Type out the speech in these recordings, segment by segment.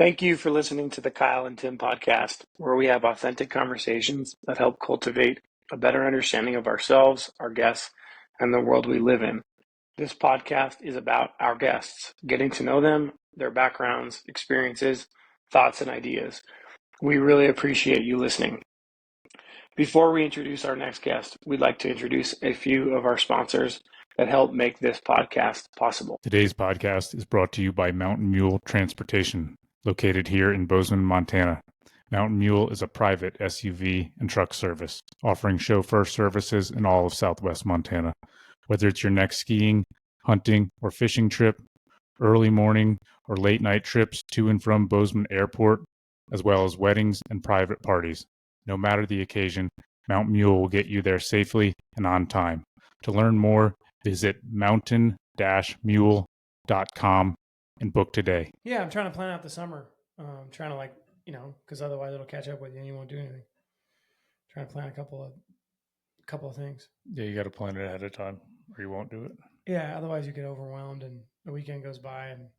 Thank you for listening to the Kyle and Tim podcast, where we have authentic conversations that help cultivate a better understanding of ourselves, our guests, and the world we live in. This podcast is about our guests, getting to know them, their backgrounds, experiences, thoughts, and ideas. We really appreciate you listening. Before we introduce our next guest, we'd like to introduce a few of our sponsors that help make this podcast possible. Today's podcast is brought to you by Mountain Mule Transportation, located here in Bozeman, Montana. Mountain Mule is a private SUV and truck service, offering chauffeur services in all of southwest Montana. Whether it's your next skiing, hunting, or fishing trip, early morning or late night trips to and from Bozeman Airport, as well as weddings and private parties. No matter the occasion, Mountain Mule will get you there safely and on time. To learn more, visit mountain-mule.com and book today. Yeah, I'm trying to plan out the summer. Trying to because otherwise it'll catch up with you and you won't do anything. Trying to plan a couple of things. Yeah, you got to plan it ahead of time or you won't do it. Yeah, otherwise you get overwhelmed and the weekend goes by and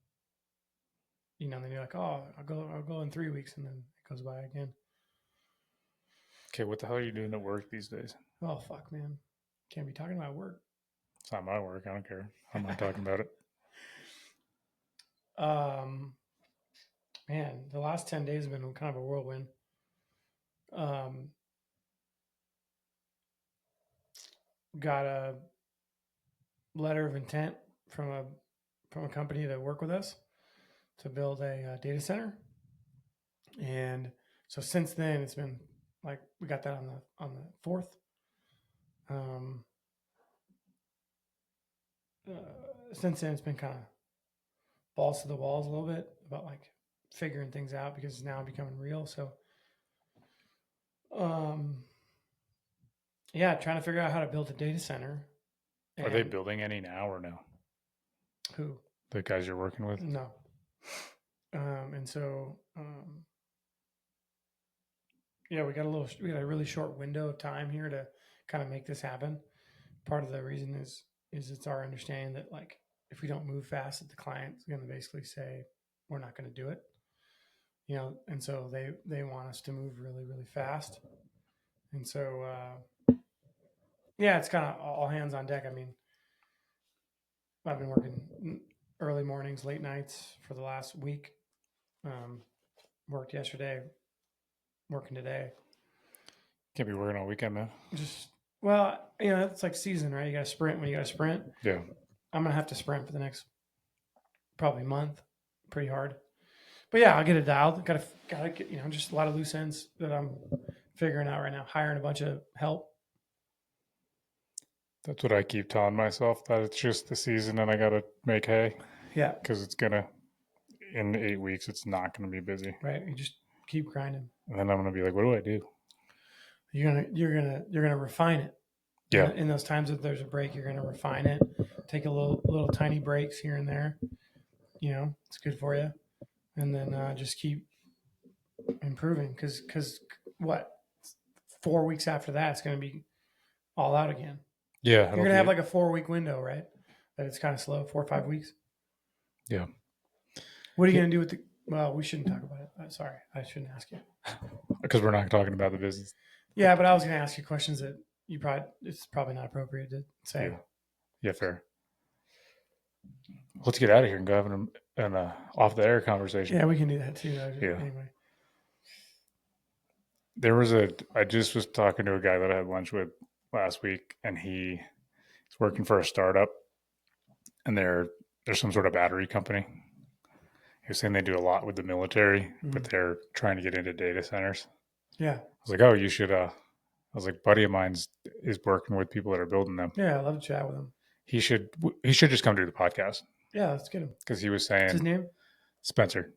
then you're like, oh, I'll go in 3 weeks, and then it goes by again. Okay, what the hell are you doing at work these days? Oh fuck, man, can't be talking about work. It's not my work. I don't care. I'm not talking about it. Man, the last 10 days have been kind of a whirlwind. Got a letter of intent from a company to work with us to build a data center, and so since then it's been like we got that on the 4th. Since then it's been kind of balls to the walls a little bit about like figuring things out because it's now becoming real. So, yeah, trying to figure out how to build a data center. Are they building any now or no? Who? The guys you're working with? No. And so, yeah, we got a really short window of time here to kind of make this happen. Part of the reason is it's our understanding that like if we don't move fast, that the client's going to basically say we're not going to do it. And so they want us to move really, really fast. And so, yeah, it's kind of all hands on deck. I mean, I've been working early mornings, late nights for the last week. Worked yesterday, working today. Can't be working all weekend, man. It's like season, right? You got to sprint when you got to sprint. Yeah. I'm going to have to sprint for the next probably month, pretty hard. But yeah, I'll get it dialed. Got to get, just a lot of loose ends that I'm figuring out right now. Hiring a bunch of help. That's what I keep telling myself, that it's just the season and I got to make hay. Yeah. Because in 8 weeks, it's not going to be busy. Right. You just keep grinding. And then I'm going to be like, what do I do? You're gonna refine it. Yeah. In those times that there's a break, you're gonna refine it. Take a little tiny breaks here and there. It's good for you. And then just keep improving. Because what? 4 weeks after that, it's gonna be all out again. Yeah. You're gonna have like a 4-week window, right? That it's kind of slow, 4 or 5 weeks. Yeah. What are you gonna do with the? Well, we shouldn't talk about it. Sorry, I shouldn't ask you. Because we're not talking about the business. Yeah, but I was going to ask you questions that it's probably not appropriate to say. Yeah, fair. Let's get out of here and go have an off the air conversation. Yeah, we can do that too. Yeah. Anyway. I just was talking to a guy that I had lunch with last week, and he's working for a startup, and they're some sort of battery company. He was saying they do a lot with the military, but they're trying to get into data centers. Yeah. I was like, oh, you should. I was like, buddy of mine is working with people that are building them. Yeah, I'd love to chat with him. He should just come do the podcast. Yeah, let's get him. Because he was saying, what's his name? Spencer.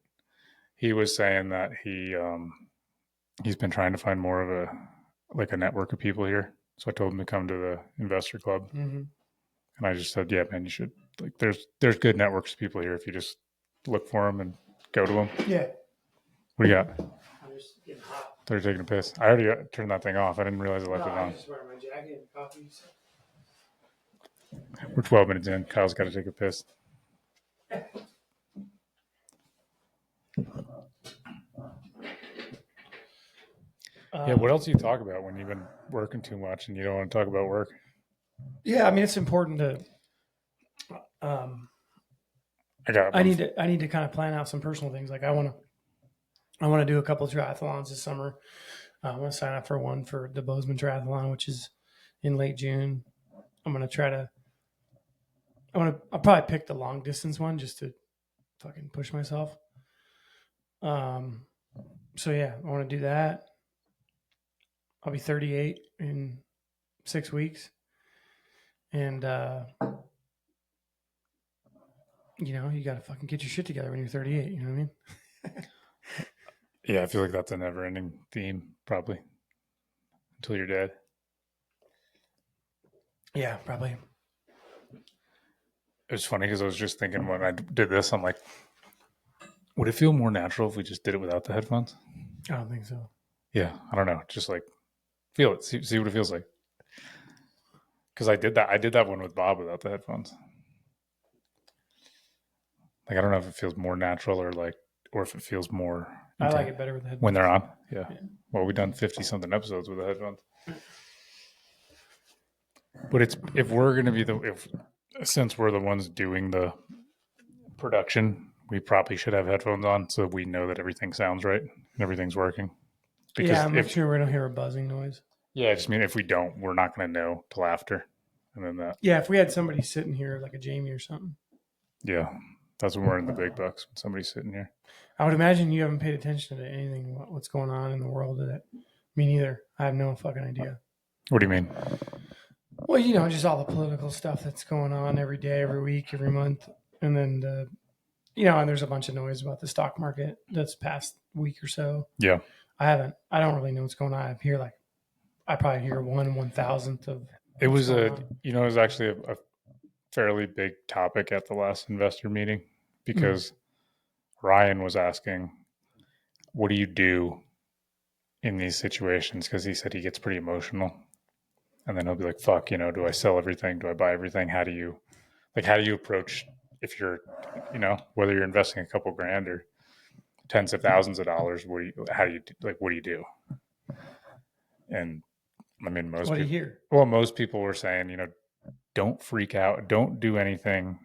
He was saying that he's been trying to find more of a network of people here. So I told him to come to the investor club, and I just said, yeah, man, you should. Like, there's good networks of people here if you just look for them and go to them. Yeah. What do you got? I'm just getting hot. They're taking a piss. I already turned that thing off. I didn't realize I left it on. I just wear my jacket and coffee. So. We're 12 minutes in. Kyle's got to take a piss. What else do you talk about when you've been working too much and you don't want to talk about work? Yeah, I mean, it's important to. I need to kind of plan out some personal things. Like I want to do a couple of triathlons this summer. I want to sign up for one for the Bozeman Triathlon, which is in late June. I'm going to try to. I'll probably pick the long distance one just to fucking push myself. So yeah, I want to do that. I'll be 38 in 6 weeks, and you got to fucking get your shit together when you're 38. You know what I mean? Yeah, I feel like that's a never-ending theme, probably until you're dead. Yeah, probably. It was funny because I was just thinking when I did this, I'm like, would it feel more natural if we just did it without the headphones? I don't think so. Yeah, I don't know. Just like feel it, see what it feels like. Because I did that one with Bob without the headphones. Like I don't know if it feels more natural or if it feels more. I like it better with the headphones when they're on. Yeah. Well, we've done 50 something episodes with the headphones. But it's if we're going to be since we're the ones doing the production, we probably should have headphones on so we know that everything sounds right and everything's working. Because make sure we don't hear a buzzing noise. Yeah, I just mean if we don't, we're not going to know till after. And then that. Yeah, if we had somebody sitting here like a Jamie or something. Yeah, that's when we're in the big bucks. When somebody's sitting here. I would imagine you haven't paid attention to anything what's going on in the world. Me neither. I have no fucking idea. What do you mean? Well, just all the political stuff that's going on every day, every week, every month. And then, and there's a bunch of noise about the stock market that's past week or so. Yeah. I don't really know what's going on. I probably hear 1/1000th of. It was it was actually a fairly big topic at the last investor meeting because Ryan was asking, what do you do in these situations? Because he said he gets pretty emotional. And then he'll be like, fuck, do I sell everything? Do I buy everything? How do you approach if you're, whether you're investing a couple grand or tens of thousands of dollars, what do you do? And I mean, most people were saying, don't freak out. Don't do anything,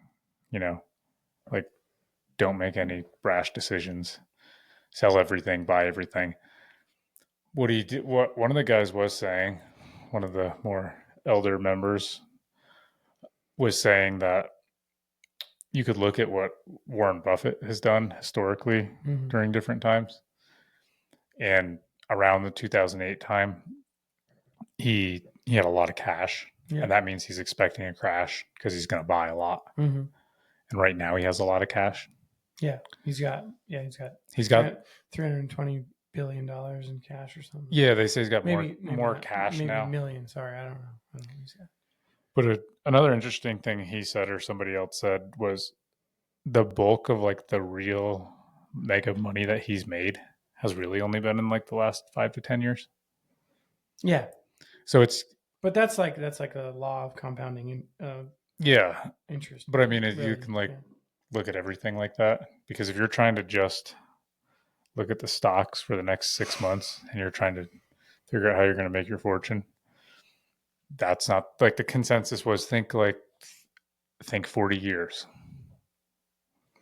don't make any rash decisions. Sell everything, buy everything. What do you do? What one of the guys was saying, one of the more elder members was saying that you could look at what Warren Buffett has done historically during different times. And around the 2008 time, he had a lot of cash. Yeah. And that means he's expecting a crash because he's going to buy a lot. Mm-hmm. And right now he has a lot of cash. Yeah. He's got $320 billion in cash or something. Yeah. They say he's got more cash now. Million. Sorry. I don't know. But another interesting thing he said, or somebody else said, was the bulk of like the real mega money that he's made has really only been in like the last 5 to 10 years. Yeah. So but that's like a law of compounding. Interest. But I mean, you can look at everything like that, because if you're trying to just look at the stocks for the next 6 months and you're trying to figure out how you're going to make your fortune, that's not like the consensus was think 40 years.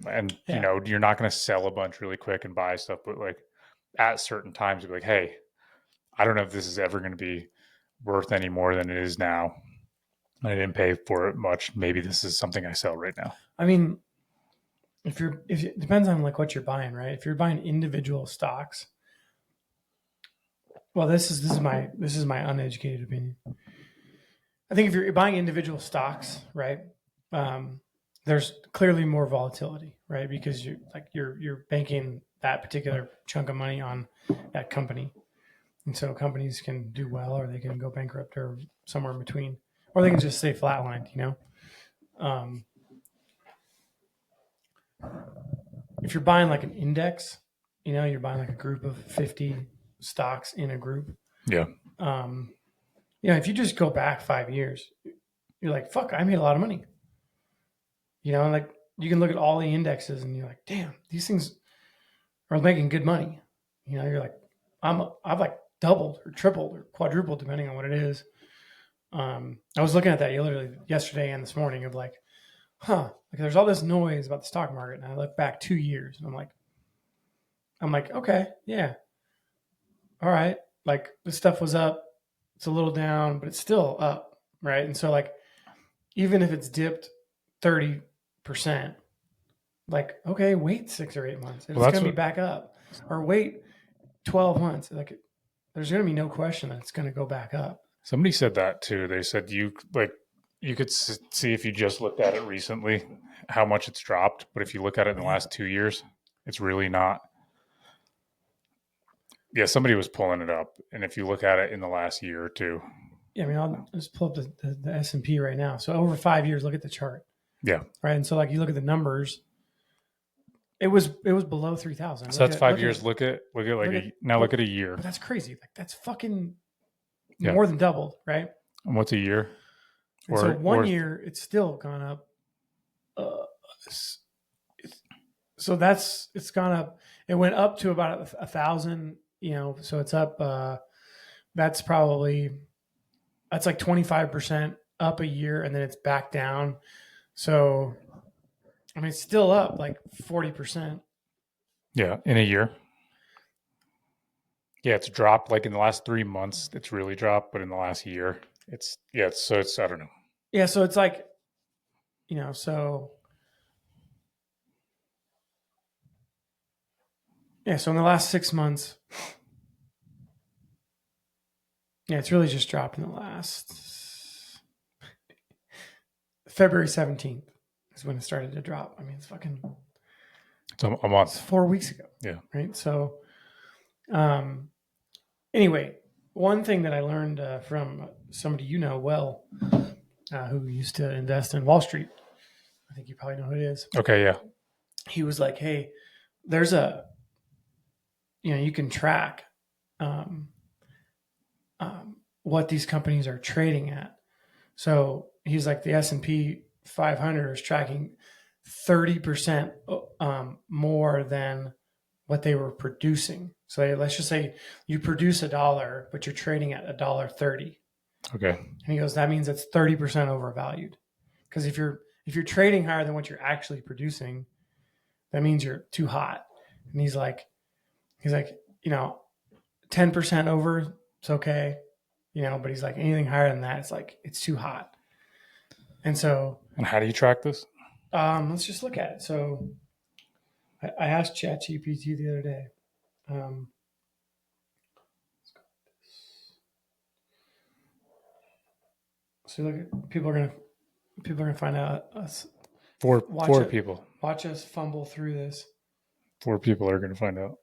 And, you're not going to sell a bunch really quick and buy stuff, but like at certain times you'll be like, hey, I don't know if this is ever going to be worth any more than it is now. I didn't pay for it much. Maybe this is something I sell right now. I mean, if it depends on like what you're buying, right? If you're buying individual stocks, well, this is my uneducated opinion. I think if you're buying individual stocks, right, there's clearly more volatility, right? Because you're banking that particular chunk of money on that company, and so companies can do well, or they can go bankrupt, or somewhere in between, or they can just stay flatlined. If you're buying like an index, you're buying like a group of 50 stocks in a group. Yeah. If you just go back 5 years, you're like, fuck, I made a lot of money. Like you can look at all the indexes and you're like, damn, these things are making good money. You're like, I've like doubled or tripled or quadrupled, depending on what it is. I was looking at that literally yesterday and this morning of like, like there's all this noise about the stock market. And I look back 2 years and I'm like, okay, yeah. All right. Like this stuff was up. It's a little down, but it's still up. Right. And so like, even if it's dipped 30%, like, okay, wait 6 or 8 months. It's going to be back up, or wait 12 months. Like there's going to be no question that it's going to go back up. Somebody said that too. They said you could see if you just looked at it recently how much it's dropped, but if you look at it in the last 2 years, it's really not. Yeah, somebody was pulling it up, and if you look at it in the last year or two. Yeah, I mean, I'll just pull up the S&P right now. So over 5 years, look at the chart. Yeah. Right, and so like you look at the numbers, it was below 3,000. So that's 5 years. Look at a year. But that's crazy. Like that's fucking more than doubled, right? And what's a year? So 1 year, it's still gone up. So it's gone up. It went up to about 1,000. So it's up. That's like 25% up a year, and then it's back down. So, I mean, it's still up like 40%. Yeah, in a year. Yeah, it's dropped like in the last 3 months. It's really dropped, but in the last year, it's I don't know. Yeah, so it's like, so yeah, so in the last 6 months, yeah, it's really just dropped in the last February 17th is when it started to drop. I mean, it's a month. It's 4 weeks ago. Yeah. Right. So, anyway, one thing that I learned from somebody well, who used to invest in Wall Street, I think you probably know who it is. Okay, yeah. He was like, hey, there's you can track what these companies are trading at. So he's like, the S&P 500 is tracking 30% more than what they were producing. So let's just say you produce $1, but you're trading at $1.30. Okay. And he goes, that means it's 30% overvalued. Because if you're trading higher than what you're actually producing, that means you're too hot. And he's like, 10% over, it's okay. But he's like, anything higher than that, it's like, it's too hot. And so. And how do you track this? Let's just look at it. So I asked ChatGPT the other day. So look at people are gonna find out us. Four people. Watch us fumble through this. 4 people are going to find out.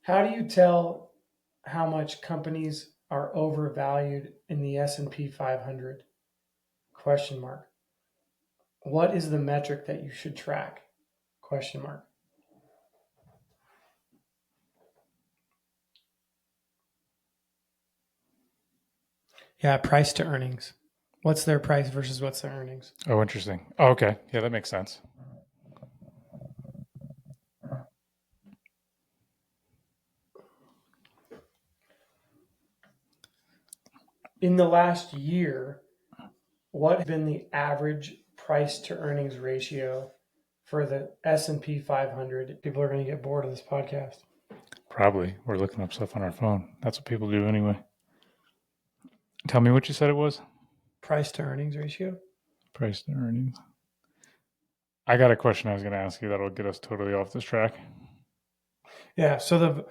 How do you tell how much companies are overvalued in the S&P 500? ? What is the metric that you should track? ? Yeah, price to earnings. What's their price versus what's their earnings? Oh, interesting. Oh, okay. Yeah, that makes sense. In the last year, what has been the average price to earnings ratio for the S&P 500? People are going to get bored of this podcast. Probably. We're looking up stuff on our phone. That's what people do anyway. Tell me what you said it was. Price to earnings ratio. Price to earnings. I got a question I was going to ask you that'll get us totally off this track. Yeah. So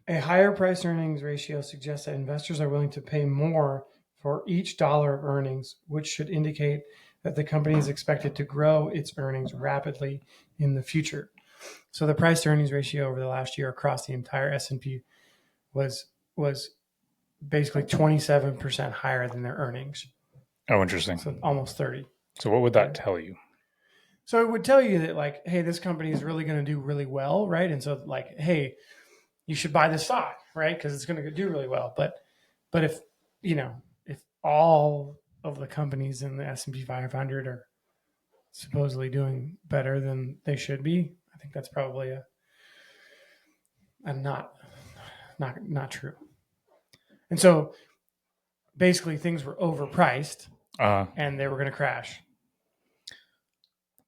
a higher price to earnings ratio suggests that investors are willing to pay more for each dollar of earnings, which should indicate that the company is expected to grow its earnings rapidly in the future. So the price to earnings ratio over the last year across the entire S&P was basically 27% higher than their earnings. Oh, interesting. So almost 30. So what would that tell you? So it would tell you that like, hey, this company is really going to do really well, right? And so like, hey, you should buy the stock, right? Because it's going to do really well. But if if all of the companies in the S&P 500 are supposedly doing better than they should be, I think that's probably and not true. And so basically things were overpriced and they were going to crash.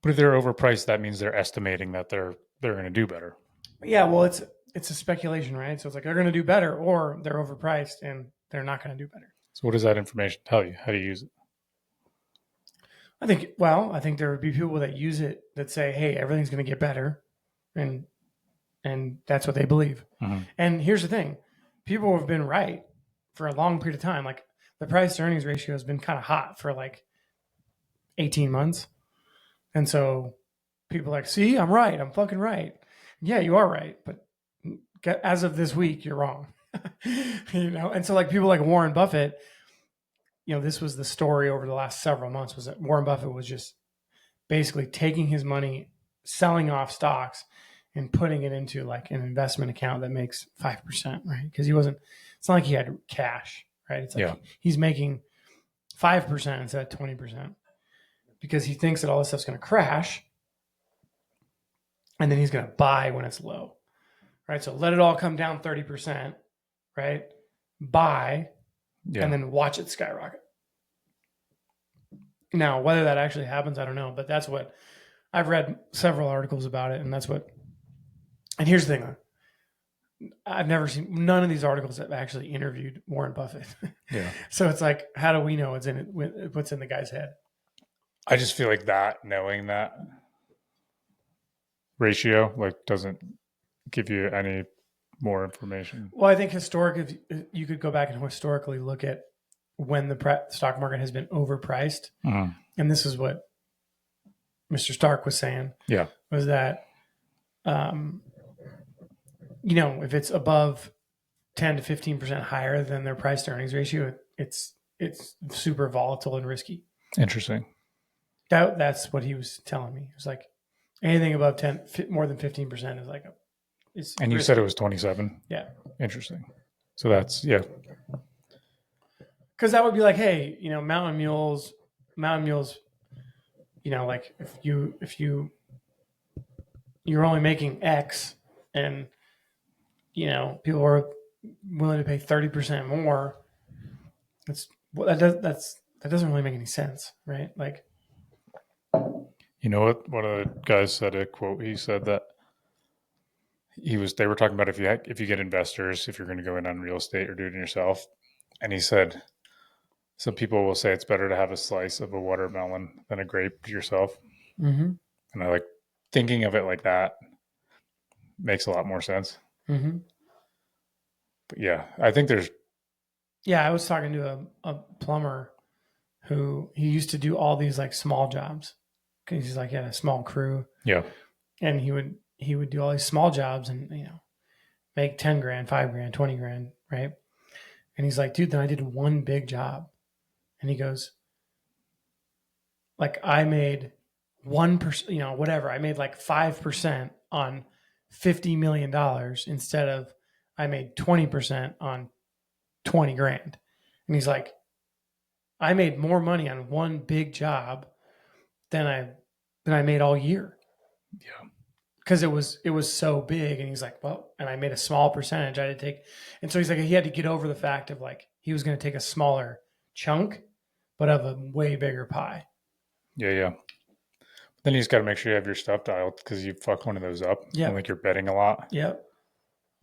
But if they're overpriced, that means they're estimating that they're going to do better. Yeah, well, it's a speculation, right? So it's like they're going to do better, or they're overpriced and they're not going to do better. So what does that information tell you? How do you use it? I think there would be people that use it that say, "Hey, everything's going to get better," and that's what they believe. Mhm. And here's the thing: people have been right for a long period of time. Like the price to earnings ratio has been kind of hot for like 18 months, and so people are like, "See, I'm right. I'm fucking right." Yeah, you are right, but as of this week, you're wrong. And so like people like Warren Buffett, this was the story over the last several months, was that Warren Buffett was just basically taking his money, selling off stocks and putting it into like an investment account that makes 5%, right? Because it's not like he had cash, right? It's like he's making 5% instead of 20% because he thinks that all this stuff's going to crash and then he's going to buy when it's low, right? So let it all come down 30%, right? Buy, and then watch it skyrocket. Now, whether that actually happens, I don't know, but that's what I've read several articles about it. And here's the thing. I've never seen, none of these articles have actually interviewed Warren Buffett. Yeah. So it's like, how do we know what's in the guy's head? I just feel like knowing that ratio, doesn't give you any more information. Well, I think you could go back and historically look at when the stock market has been overpriced. Uh-huh. And this is what Mr. Stark was saying. Yeah. Was that, if it's above 10 to 15% higher than their price to earnings ratio, it's super volatile and risky. Interesting. That's what he was telling me. It was like anything above more than 15% is like it's and you risky. said it was 27? Yeah. Interesting. So that's, yeah. Because that would be like, hey, mountain mules, like if you're only making X and, people are willing to pay 30% more, that doesn't really make any sense, right? Like, you know what? One of the guys said a quote. He said that they were talking about if you get investors, if you're going to go in on real estate or do it yourself. And he said, some people will say it's better to have a slice of a watermelon than a grape yourself. Mm-hmm. And I thinking of it like that makes a lot more sense. Mm-hmm. But yeah, I think there's. Yeah, I was talking to a plumber who he used to do all these like small jobs because he's like he had a small crew. Yeah. And he would do all these small jobs and make 10 grand, 5 grand, 20 grand, right? And he's like, dude, then I did one big job. And he goes, like, I made 1%, whatever. I made like 5% on $50 million instead of I made 20% on 20 grand. And he's like, I made more money on one big job than I made all year. Yeah. Because it was so big. And he's like, well, and I made a small percentage. I had to take, and so he's like, he had to get over the fact of like, he was going to take a smaller chunk, but of a way bigger pie. Yeah, yeah. Then you just got to make sure you have your stuff dialed because you fuck one of those up. Yeah. Like you're betting a lot. Yep.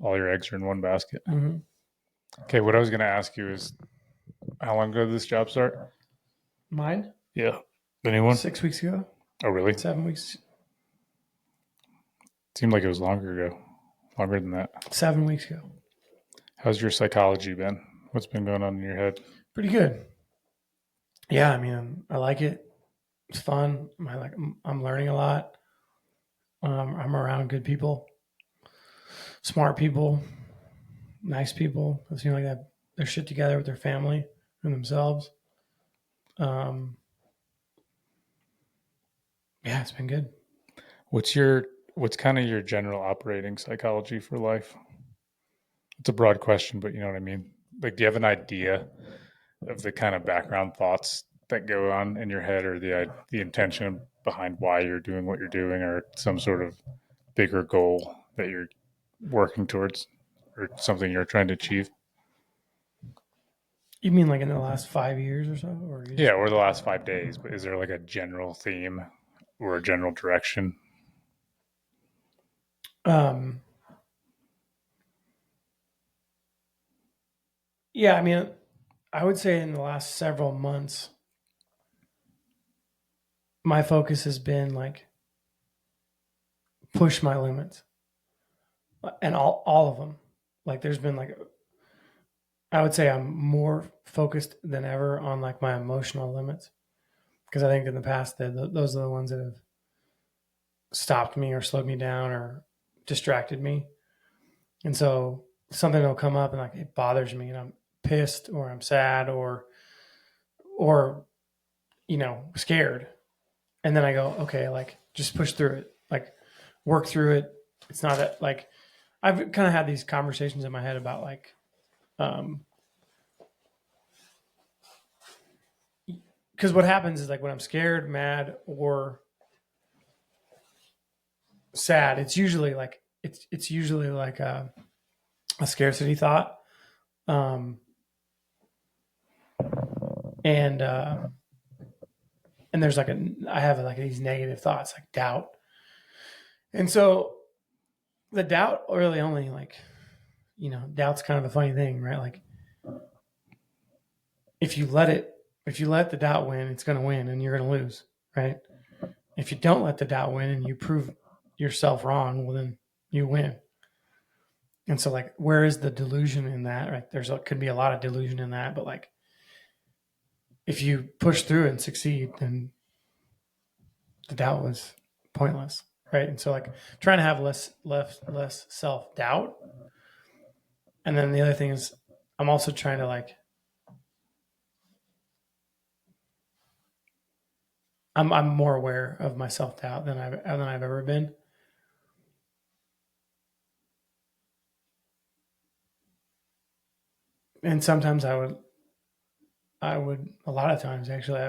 All your eggs are in one basket. Mm-hmm. Okay, what I was going to ask you is, how long ago did this job start? Mine? Yeah. Anyone? 6 weeks ago. Oh, really? 7 weeks. Seemed like it was longer ago. Longer than that. 7 weeks ago. How's your psychology been? What's been going on in your head? Pretty good. Yeah, I mean, I like it. It's fun. I'm learning a lot. I'm around good people, smart people, nice people. They seem like they have their shit together with their family and themselves. Yeah, it's been good. What's kind of your general operating psychology for life? It's a broad question, but you know what I mean? Like, do you have an idea of the kind of background thoughts that go on in your head, or the intention behind why you're doing what you're doing, or some sort of bigger goal that you're working towards or something you're trying to achieve? You mean like in the last 5 years or so? Yeah, or the last 5 days, but is there like a general theme or a general direction? Yeah, I mean, I would say in the last several months, my focus has been like push my limits, and all of them. Like there's been like, I would say I'm more focused than ever on like my emotional limits, because I think in the past those are the ones that have stopped me or slowed me down or distracted me. And so something will come up and like it bothers me and I'm pissed or I'm sad or scared. And then I go, okay, like just push through it. Like work through it. It's not that like I've kind of had these conversations in my head about like because what happens is like when I'm scared, mad, or sad, it's usually like a scarcity thought. Um and and there's like I have like these negative thoughts like doubt. And so the doubt really only like, doubt's kind of a funny thing, right? Like if you let the doubt win, it's going to win and you're going to lose, right? If you don't let the doubt win and you prove yourself wrong, well then you win. And so like where is the delusion in that? Right? Could be a lot of delusion in that, but like if you push through and succeed, then the doubt was pointless, right? And so like trying to have less self-doubt. And then the other thing is I'm also trying to like I'm more aware of my self-doubt than I've ever been. And sometimes I would a lot of times actually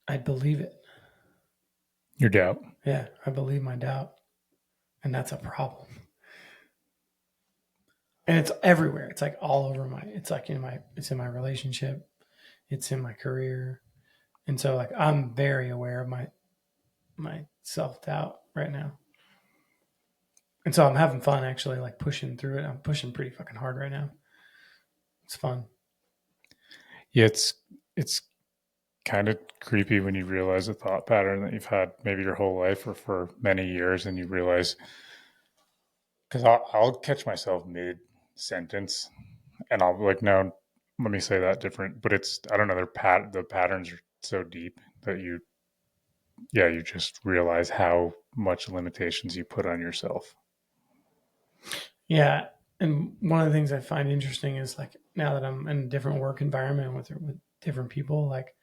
I'd believe it. Your doubt. Yeah, I believe my doubt. And that's a problem. And it's everywhere. It's like all over it's in my relationship. It's in my career. And so like I'm very aware of my self-doubt right now. And so I'm having fun actually like pushing through it. I'm pushing pretty fucking hard right now. It's fun. Yeah, it's kind of creepy when you realize a thought pattern that you've had maybe your whole life or for many years, and you realize, because I'll catch myself mid sentence and I'll be like, no, let me say that different. But it's, I don't know, the patterns are so deep that you just realize how much limitations you put on yourself. Yeah. And one of the things I find interesting is like now that I'm in a different work environment with different people, like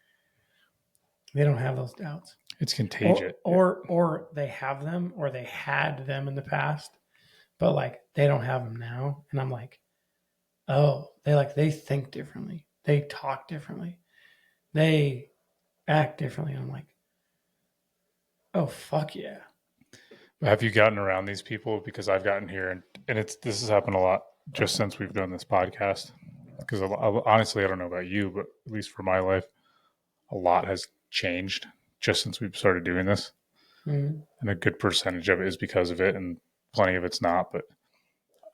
they don't have those doubts. It's contagious. Or they have them or they had them in the past, but like they don't have them now. And I'm like, oh, they think differently. They talk differently. They act differently. And I'm like, oh fuck yeah. Have you gotten around these people? Because I've gotten here, and this has happened a lot just since we've done this podcast. Because honestly, I don't know about you, but at least for my life, a lot has changed just since we've started doing this. Mm-hmm. And a good percentage of it is because of it, and plenty of it's not. But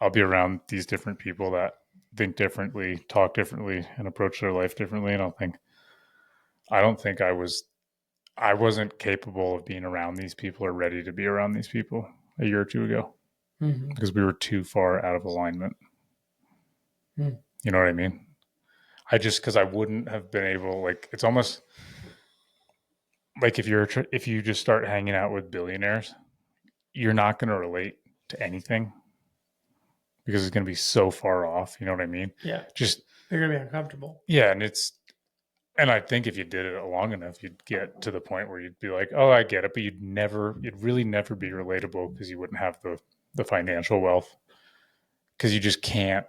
I'll be around these different people that think differently, talk differently, and approach their life differently. And I don't think I wasn't capable of being around these people or ready to be around these people a year or two ago, because we were too far out of alignment. Mm-hmm. You know what I mean? Because I wouldn't have been able, like, it's almost like if you just start hanging out with billionaires, you're not going to relate to anything because it's going to be so far off. You know what I mean? Yeah. Just, they're going to be uncomfortable. Yeah. And I think if you did it long enough, you'd get to the point where you'd be like, oh, I get it. But you'd really never be relatable because you wouldn't have the financial wealth, because you just can't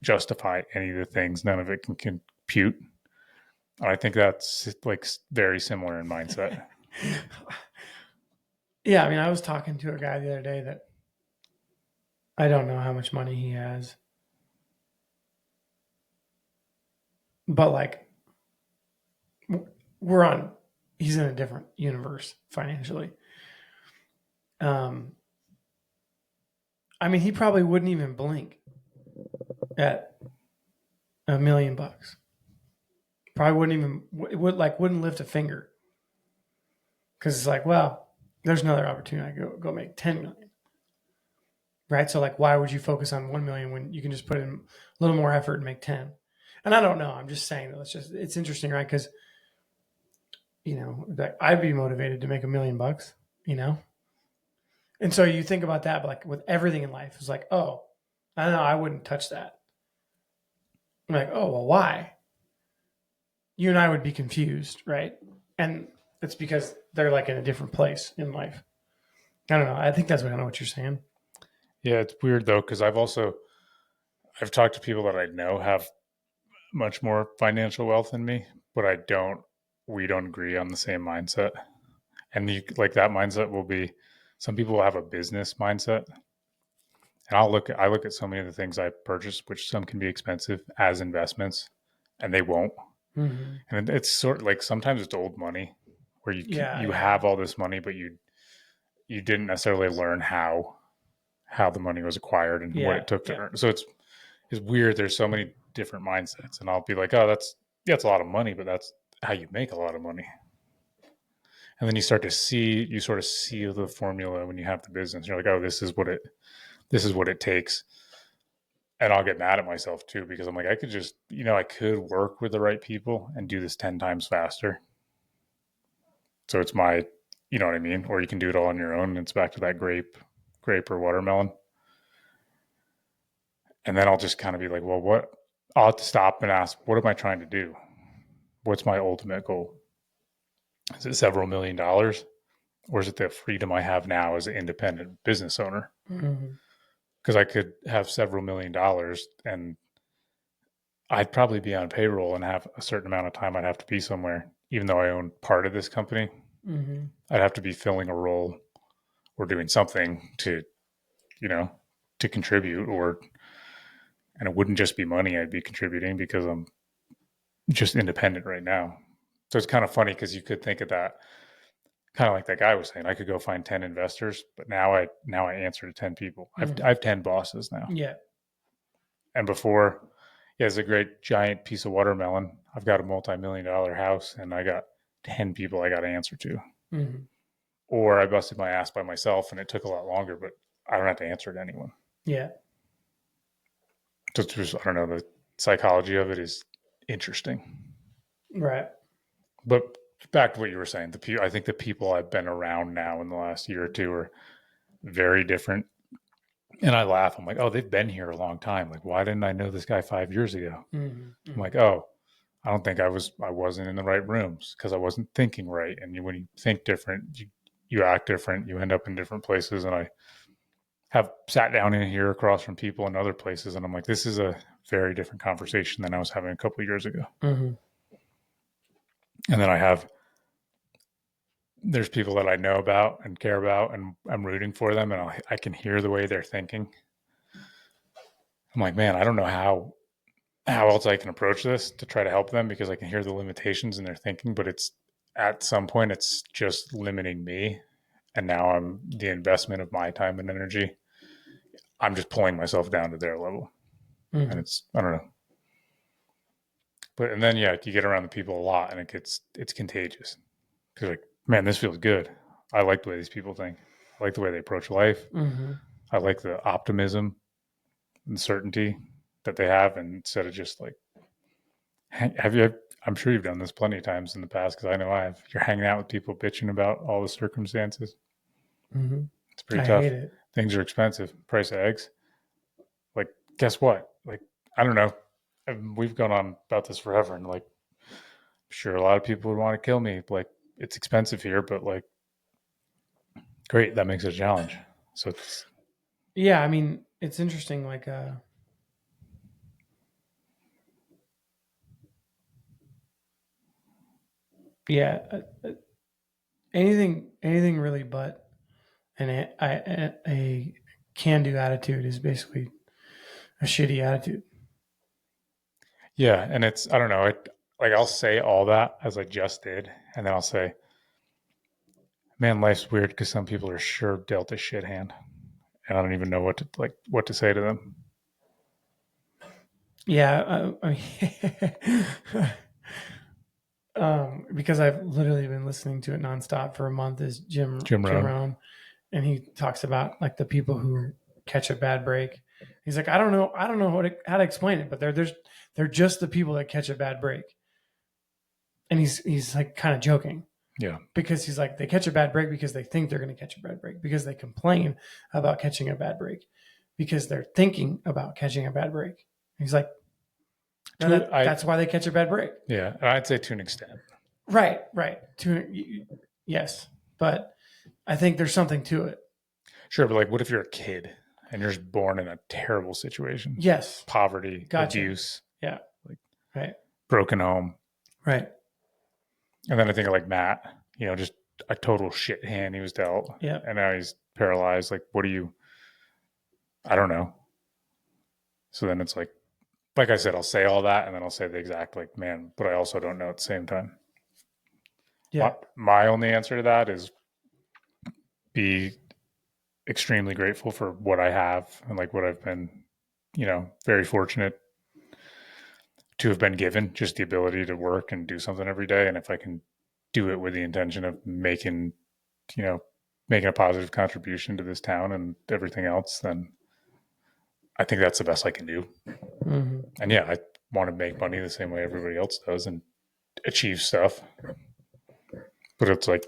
justify any of the things. None of it can compute. I think that's like very similar in mindset. Yeah, I mean, I was talking to a guy the other day that I don't know how much money he has, but like we're on, he's in a different universe financially. I mean, he probably wouldn't even blink at $1 million. Probably wouldn't even wouldn't lift a finger because it's like, well, there's another opportunity. I go make 10 million, right? So like, why would you focus on 1 million when you can just put in a little more effort and make 10? And I don't know. I'm just saying that it's interesting, right? Because that I'd be motivated to make $1 million, and so you think about that, but like with everything in life, it's like, oh, I don't know, I wouldn't touch that. I'm like, oh, well, why? You and I would be confused, right? And it's because they're like in a different place in life. I don't know. I think that's what I know what you're saying. Yeah, it's weird though, because I've talked to people that I know have much more financial wealth than me, but we don't agree on the same mindset. And like that mindset will be, some people will have a business mindset. And I look at so many of the things I purchase, which some can be expensive, as investments, and they won't. Mm-hmm. And it's sort of like, sometimes it's old money where you Yeah. have all this money, but you didn't necessarily learn how the money was acquired and what Yeah. it took to Yeah. earn. So it's weird. There's so many different mindsets, and I'll be like, oh, it's a lot of money, but that's how you make a lot of money. And then you sort of see the formula when you have the business. You're like, oh, this is what it takes. And I'll get mad at myself too, because I'm like, I could just, I could work with the right people and do this 10 times faster. So it's you know what I mean? Or you can do it all on your own. And it's back to that grape or watermelon. And then I'll just kind of be like, well, I'll have to stop and ask, what am I trying to do? What's my ultimate goal? Is it several $1 million? Or is it the freedom I have now as an independent business owner? Mm-hmm. Because I could have several $1 million and I'd probably be on payroll and have a certain amount of time I'd have to be somewhere, even though I own part of this company. Mm-hmm. I'd have to be filling a role or doing something you know, to contribute, and it wouldn't just be money I'd be contributing because I'm just independent right now. So it's kind of funny because you could think of that kind of like that guy was saying. I could go find 10 investors, but now I answer to 10 people. Mm-hmm. I have 10 bosses now. Yeah. And before, yeah, it's a great giant piece of watermelon. I've got a multi-million-dollar house and I got 10 people I got to answer to. Mm-hmm. Or I busted my ass by myself and it took a lot longer, but I don't have to answer to anyone. Yeah. So it's just, I don't know, the psychology of it is interesting. Right. But back to what you were saying, I think the people I've been around now in the last year or two are very different. And I laugh. I'm like, oh, they've been here a long time. Like, why didn't I know this guy 5 years ago? Mm-hmm. I'm like, oh, I don't think I wasn't in the right rooms because I wasn't thinking right. And when you think different, you act different. You end up in different places. And I have sat down in here across from people in other places, and I'm like, this is a very different conversation than I was having a couple of years ago. Mm-hmm. And then there's people that I know about and care about, and I'm rooting for them, and I can hear the way they're thinking. I'm like, man, I don't know how else I can approach this to try to help them because I can hear the limitations in their thinking, but it's at some point it's just limiting me. And now the investment of my time and energy, I'm just pulling myself down to their level. Mm-hmm. And I don't know. But, and then, yeah, you get around the people a lot and it's contagious because like, man, this feels good. I like the way these people think. I like the way they approach life. Mm-hmm. I like the optimism and certainty that they have. And instead of just like, I'm sure you've done this plenty of times in the past because I know I have. You're hanging out with people bitching about all the circumstances. Mm-hmm. It's pretty I tough. hate it. Things are expensive. Price of eggs. Like, guess what? Like, I don't know. We've gone on about this forever, and like, I'm sure a lot of people would want to kill me. Like, it's expensive here, but like, great. That makes it a challenge. So Yeah. I mean, it's interesting. Like, yeah, anything really but And a can-do attitude is basically a shitty attitude. Yeah, and it's, I don't know, I'll say all that as I just did, and then I'll say, man, life's weird because some people are sure dealt a shit hand, and I don't even know what to say to them. Yeah, because I've literally been listening to it nonstop for a month is Jim Rohn. Rohn, and he talks about like the people who catch a bad break. He's like, I don't know how to explain it, but they're just the people that catch a bad break. And he's like kind of joking. Yeah. Because he's like, they catch a bad break because they think they're going to catch a bad break, because they complain about catching a bad break, because they're thinking about catching a bad break. He's like, that's why they catch a bad break. Yeah, I'd say to an extent. Right. Yes, but I think there's something to it. Sure, but like, what if you're a kid and you're just born in a terrible situation? Yes. Poverty, Gotcha. abuse. Yeah. Like, right. Broken home. Right. And then I think of like Matt, just a total shit hand he was dealt. Yeah. And now he's paralyzed. Like, I don't know. So then it's like I said, I'll say all that and then I'll say the exact, like, man, but I also don't know at the same time. Yeah. My only answer to that is be extremely grateful for what I have and like what I've been, very fortunate to have been given, just the ability to work and do something every day. And if I can do it with the intention of making a positive contribution to this town and everything else, then I think that's the best I can do. Mm-hmm. And yeah, I want to make money the same way everybody else does and achieve stuff. But it's like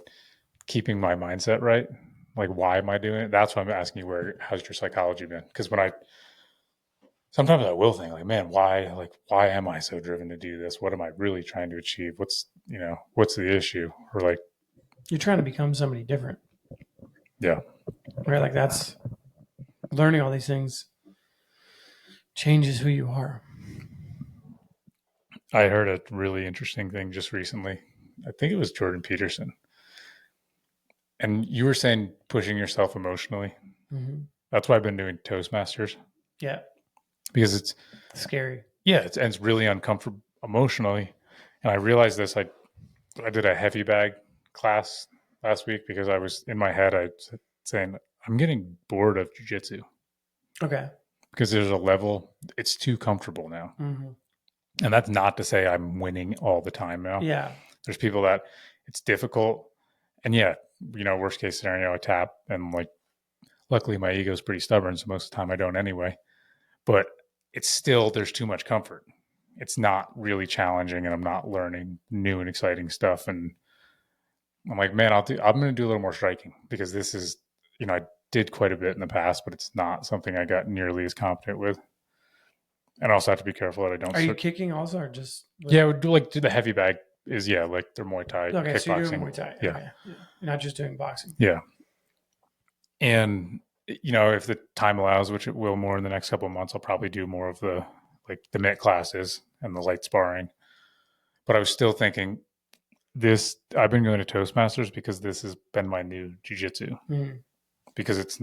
keeping my mindset right. Like, why am I doing it? That's why I'm asking you, how's your psychology been? Because sometimes I will think like, man, why am I so driven to do this? What am I really trying to achieve? What's the issue? Or like, you're trying to become somebody different. Yeah. Right. Like that's learning all these things changes who you are. I heard a really interesting thing just recently. I think it was Jordan Peterson. And you were saying pushing yourself emotionally. Mm-hmm. That's why I've been doing Toastmasters. Yeah. Because it's scary. Yeah, it's really uncomfortable emotionally. And I realized this. I did a heavy bag class last week because I was in my head. I was saying I'm getting bored of jiu-jitsu. Okay. Because there's a level, it's too comfortable now. Mm-hmm. And that's not to say I'm winning all the time now. Yeah. There's people that it's difficult. And yeah, worst case scenario, I tap. And like, luckily my ego is pretty stubborn. So most of the time I don't anyway. But it's still, there's too much comfort. It's not really challenging and I'm not learning new and exciting stuff. And I'm like, man, I'm going to do a little more striking because this is, I did quite a bit in the past, but it's not something I got nearly as competent with. And I also have to be careful that I don't. Are you kicking also or just? Yeah, we do the heavy bag is like they're Muay Thai. Okay, kickboxing. so you're doing Muay Thai. Yeah. Okay. You're not just doing boxing. Yeah. And if the time allows, which it will more in the next couple of months, I'll probably do more of the mitt classes and the light sparring. But I was still thinking I've been going to Toastmasters because this has been my new jiu-jitsu. Mm-hmm. Because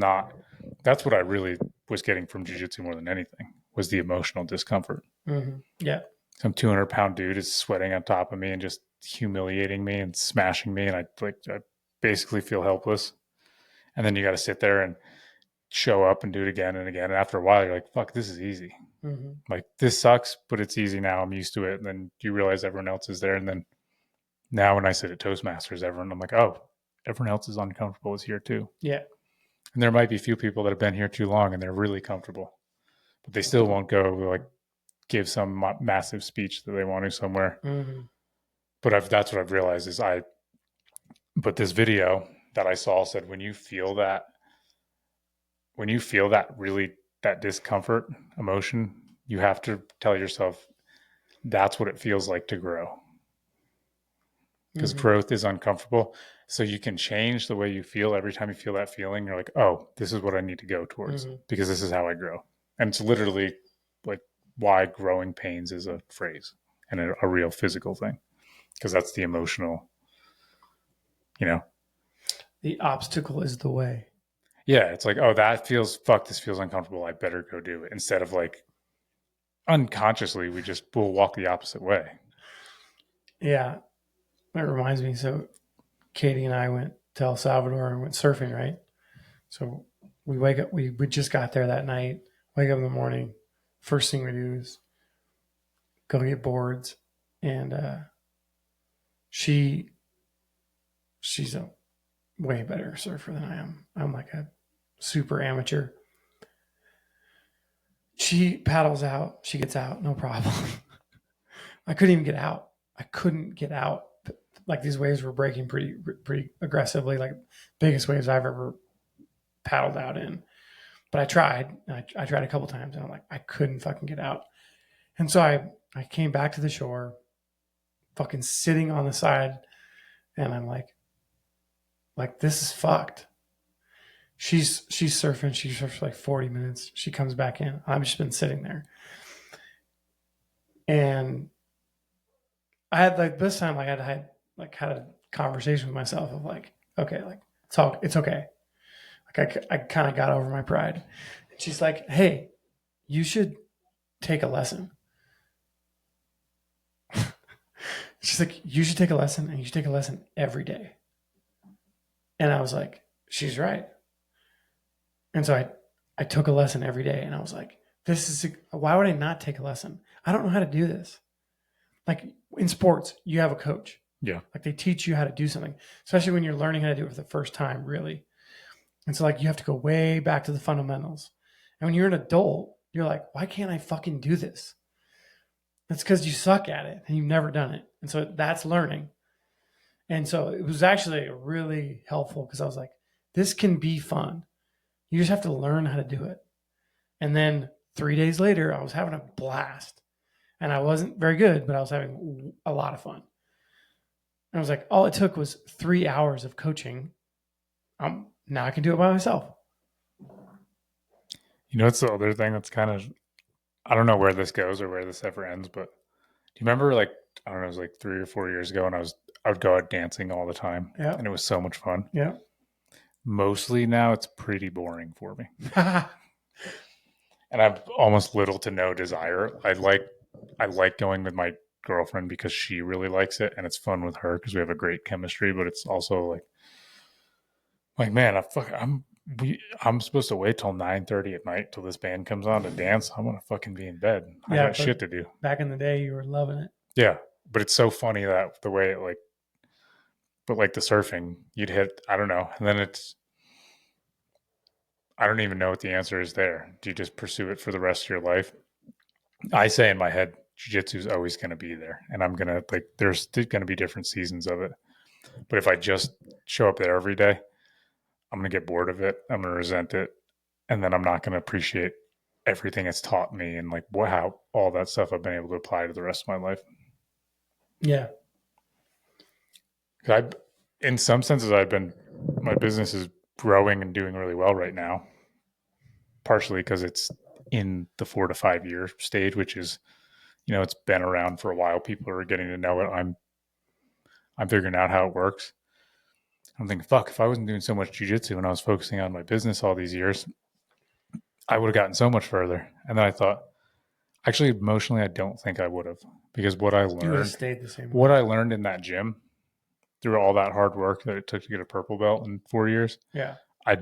that's what I really was getting from jiu-jitsu more than anything was the emotional discomfort. Mm-hmm. Yeah. Some 200-pound dude is sweating on top of me and just humiliating me and smashing me. And I basically feel helpless. And then you got to sit there and show up and do it again and again. And after a while, you're like, fuck, this is easy. Mm-hmm. Like, this sucks, but it's easy now. I'm used to it. And then you realize everyone else is there. And then now when I sit at Toastmasters, I'm like, oh, everyone else is uncomfortable is here too. Yeah. And there might be a few people that have been here too long and they're really comfortable, but they still won't go give some massive speech that they want to somewhere. Mm-hmm. But that's what I've realized is but this video that I saw said, when you feel that really, that discomfort emotion, you have to tell yourself that's what it feels like to grow. Because growth is uncomfortable. So you can change the way you feel every time you feel that feeling. You're like, oh, this is what I need to go towards because this is how I grow. And it's literally like why growing pains is a phrase and a real physical thing. Because that's the emotional, The obstacle is the way. Yeah, it's like, oh, this feels uncomfortable. I better go do it. Instead of like unconsciously, we'll walk the opposite way. Yeah, that reminds me. So Katie and I went to El Salvador and went surfing, right? So we wake up, we just got there that night, wake up in the morning. First thing we do is go get boards. And she's a way better surfer than I am. I'm like a super amateur. She paddles out, she gets out, no problem. I couldn't even get out. I couldn't get out. Like these waves were breaking pretty aggressively, like biggest waves I've ever paddled out in. But I tried. I tried a couple times, and I'm like, I couldn't fucking get out. And so I came back to the shore, fucking sitting on the side, and I'm like this is fucked. She's surfing. She surfs for like 40 minutes. She comes back in. I've just been sitting there, and I had like this time, like I had a conversation with myself of like, okay, like it's okay. Like I kind of got over my pride. And she's like, hey, you should take a lesson. She's like, you should take a lesson, and you should take a lesson every day. And I was like, she's right. And so I took a lesson every day, and I was like, why would I not take a lesson? I don't know how to do this. Like in sports, you have a coach. Yeah. Like they teach you how to do something, especially when you're learning how to do it for the first time, really. And so like you have to go way back to the fundamentals. And when you're an adult, you're like, why can't I fucking do this? That's because you suck at it and you've never done it. And so that's learning. And so it was actually really helpful because I was like, this can be fun. You just have to learn how to do it. And then 3 days later, I was having a blast. And I wasn't very good, but I was having a lot of fun. And I was like, all it took was 3 hours of coaching. Now I can do it by myself. You know, it's the other thing that's kind of, I don't know where this goes or where this ever ends, but do you remember like, I don't know, it was like 3 or 4 years ago and I would go out dancing all the time. Yeah. And it was so much fun. Yeah. Mostly now it's pretty boring for me. And I've almost little to no desire. I like going with my girlfriend because she really likes it and it's fun with her because we have a great chemistry, but it's also like man, I'm supposed to wait till 9:30 at night till this band comes on to dance. I'm gonna fucking be in bed. I got shit to do. Back in the day, you were loving it. Yeah, but it's so funny that the way it but like the surfing, you'd hit, I don't know, and then I don't even know what the answer is there. Do you just pursue it for the rest of your life? I say in my head, jiu-jitsu is always going to be there, and I'm gonna there's going to be different seasons of it. But if I just show up there every day, I'm going to get bored of it. I'm going to resent it. And then I'm not going to appreciate everything it's taught me and like how all that stuff I've been able to apply to the rest of my life. Yeah. In some senses, my business is growing and doing really well right now, partially because it's in the 4 to 5 year stage, which is, it's been around for a while. People are getting to know it. I'm figuring out how it works. I'm thinking, fuck, if I wasn't doing so much jiu-jitsu and I was focusing on my business all these years, I would have gotten so much further. And then I thought, actually, emotionally, I don't think I would have, because what I learned, stayed the same way. What I learned in that gym through all that hard work that it took to get a purple belt in 4 years. Yeah. I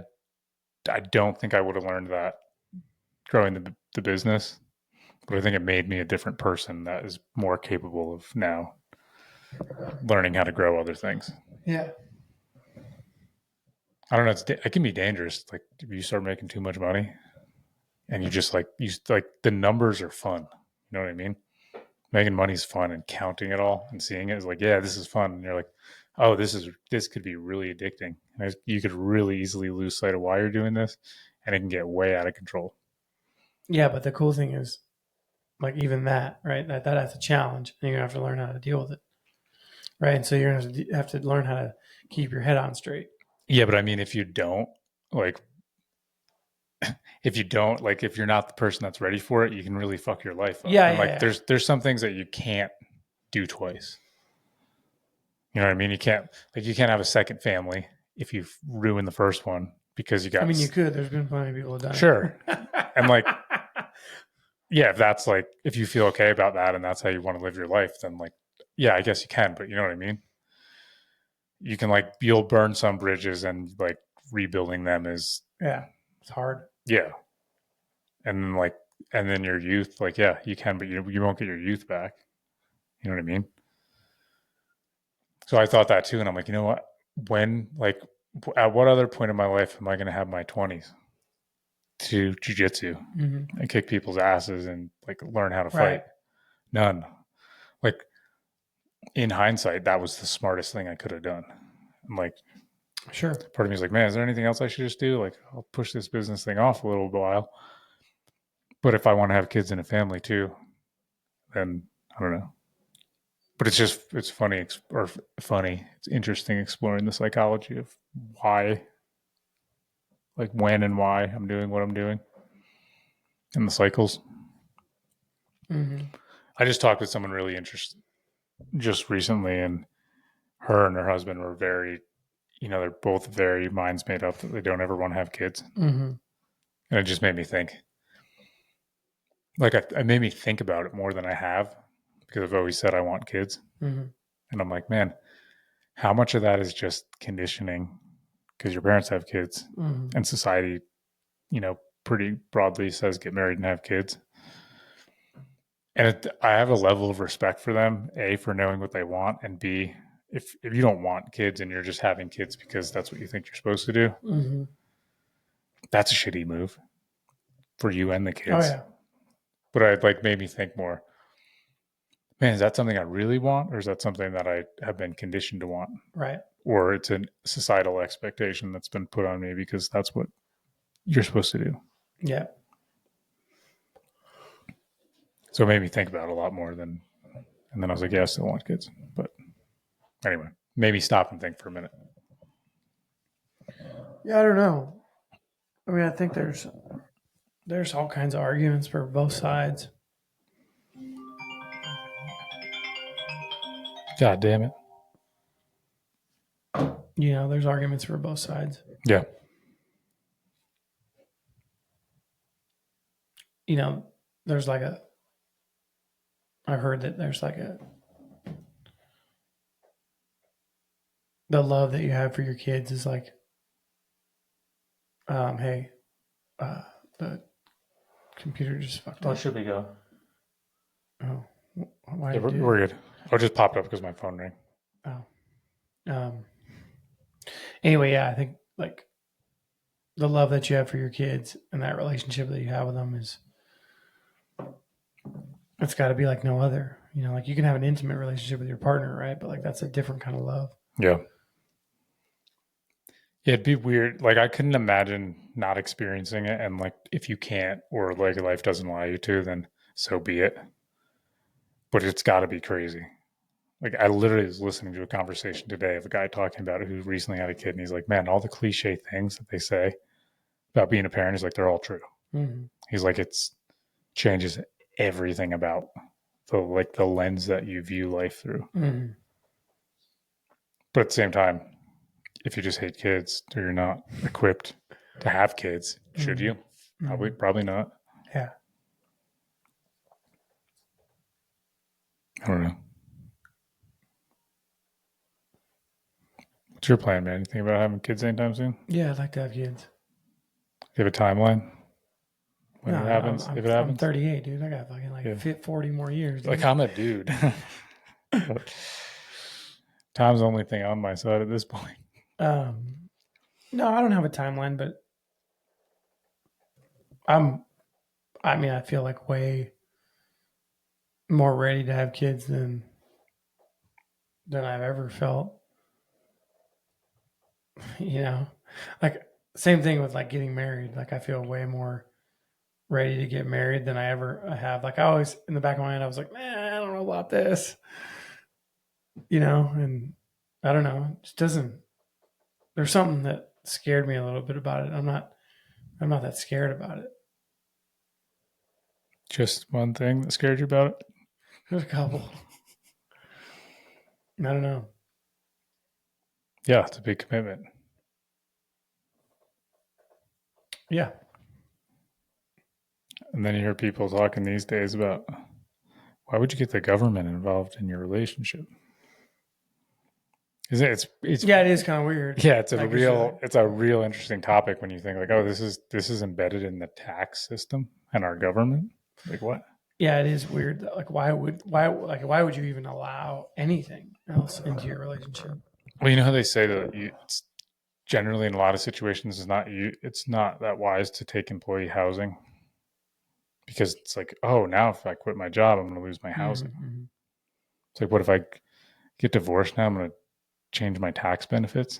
don't think I would have learned that growing the business, but I think it made me a different person that is more capable of now learning how to grow other things. Yeah. I don't know. It can be dangerous. Like if you start making too much money and you just the numbers are fun. You know what I mean? Making money is fun, and counting it all and seeing it is like, yeah, this is fun. And you're like, oh, this could be really addicting. And you could really easily lose sight of why you're doing this, and it can get way out of control. Yeah, but the cool thing is, like even that, right? That's a challenge, and you're gonna have to learn how to deal with it, right? And so you're gonna have to learn how to keep your head on straight. Yeah, but I mean, if you don't, if you're not the person that's ready for it, you can really fuck your life up. Yeah, and there's some things that you can't do twice. You know what I mean? You can't have a second family if you've ruined the first one. because you got. I mean, you could. There's been plenty of people who've done Sure. it. And like, yeah, if that's like, if you feel okay about that and that's how you want to live your life, then like, yeah, I guess you can, but you know what I mean? You can like, you'll burn some bridges and like rebuilding them is, yeah, it's hard. yeah. And then like, and then your youth, like, yeah, you can, but you won't get your youth back. You know what I mean? So I thought that too. And I'm like, you know what? When, like, at what other point in my life am I going to have my 20s to jujitsu and kick people's asses and like learn how to fight? Right. None. Like, in hindsight, that was the smartest thing I could have done. I'm like, Sure. part of me is like, man, is there anything else I should just do? Like, I'll push this business thing off a little while. But if I want to have kids and a family too, then I don't know. But it's just, it's funny, it's interesting exploring the psychology of why, like when and why I'm doing what I'm doing and the cycles. I just talked with someone really interesting just recently, and her and her husband were very, they're both very minds made up that they don't ever want to have kids. And it just made me think. Like, it made me think about it more than I have because I've always said I want kids. And I'm like, man, how much of that is just conditioning because your parents have kids and society, pretty broadly says get married and have kids. And I have a level of respect for them, A, for knowing what they want, and B, if you don't want kids and you're just having kids because that's what you think you're supposed to do, that's a shitty move for you and the kids. Oh, yeah. But it like made me think more, man, is that something I really want, or is that something that I have been conditioned to want? Right. Or it's a societal expectation that's been put on me because that's what you're supposed to do. Yeah. So it made me think about it a lot more and then I was like, yeah, I still want kids. But anyway, maybe stop and think for a minute. Yeah, I don't know. I mean, I think there's all kinds of arguments for both sides. God damn it. There's arguments for both sides. Yeah. There's like I've heard that there's like the love that you have for your kids is like, hey, the computer just fucked up. should we go? Oh, why Yeah, did we're good. Oh, it just popped up because my phone rang. Oh. Anyway, yeah, I think like the love that you have for your kids and that relationship that you have with them it's got to be like no other. Like you can have an intimate relationship with your partner, right? But like that's a different kind of love. Yeah. Yeah, it'd be weird. Like I couldn't imagine not experiencing it. And like if you can't or like life doesn't allow you to, then so be it. But it's got to be crazy. Like I literally was listening to a conversation today of a guy talking about it who recently had a kid, and he's like, "Man, all the cliche things that they say about being a parent is like they're all true." He's like, "It's changes everything about the lens that you view life through." But at the same time, if you just hate kids or you're not equipped to have kids, should you? Probably not. Yeah. I don't know. What's your plan, man? You think about having kids anytime soon? Yeah, I'd like to have kids. Do you have a timeline? When it happens? If it happens? I'm 38, dude. I got fucking 40 more years. Dude. Like I'm a dude. Time's the only thing on my side at this point. No, I don't have a timeline, but I feel like way more ready to have kids than I've ever felt. Like same thing with like getting married. Like I feel way more ready to get married than I ever have. Like I always in the back of my mind, I was like, man, I don't know about this, and I don't know. It just doesn't. There's something that scared me a little bit about it. I'm not that scared about it. Just one thing that scared you about it? There's a couple. I don't know. Yeah, it's a big commitment. Yeah. And then you hear people talking these days about, why would you get the government involved in your relationship? Isn't it? It's Yeah, it is kind of weird. yeah, it's I guess it's a real interesting topic when you think like, oh, this is embedded in the tax system and our government. Like what? yeah, it is weird. Like, why would you even allow anything else into your relationship? Well, you know how they say that it's generally in a lot of situations it's not that wise to take employee housing because it's like, oh, now if I quit my job, I'm going to lose my housing. Mm-hmm. It's like, what if I get divorced now? I'm going to change my tax benefits,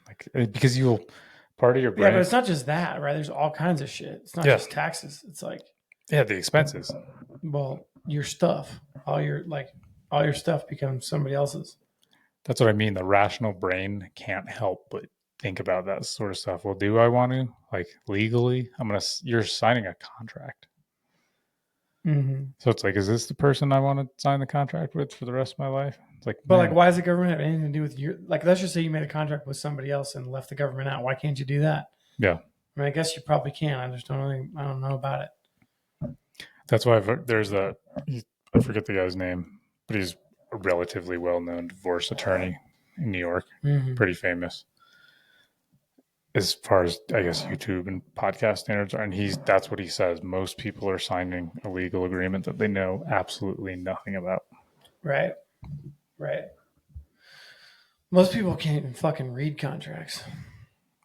like because you'll part of your brain. Yeah, but it's not just that, right? There's all kinds of shit. It's not just taxes. It's like, yeah, the expenses. well, your stuff, all your stuff becomes somebody else's. That's what I mean. The rational brain can't help but think about that sort of stuff. Well, do I want to, like, legally? You're signing a contract. Mm-hmm. So it's like, is this the person I want to sign the contract with for the rest of my life? It's like, but man, like, why does the government have anything to do with your, like, let's just say you made a contract with somebody else and left the government out. Why can't you do that? Yeah. I mean, I guess you probably can. I just don't know about it. That's why I forget the guy's name, but he's a relatively well-known divorce attorney in New York, pretty famous as far as I guess YouTube and podcast standards are. And that's what he says. Most people are signing a legal agreement that they know absolutely nothing about. Right. Most people can't even fucking read contracts.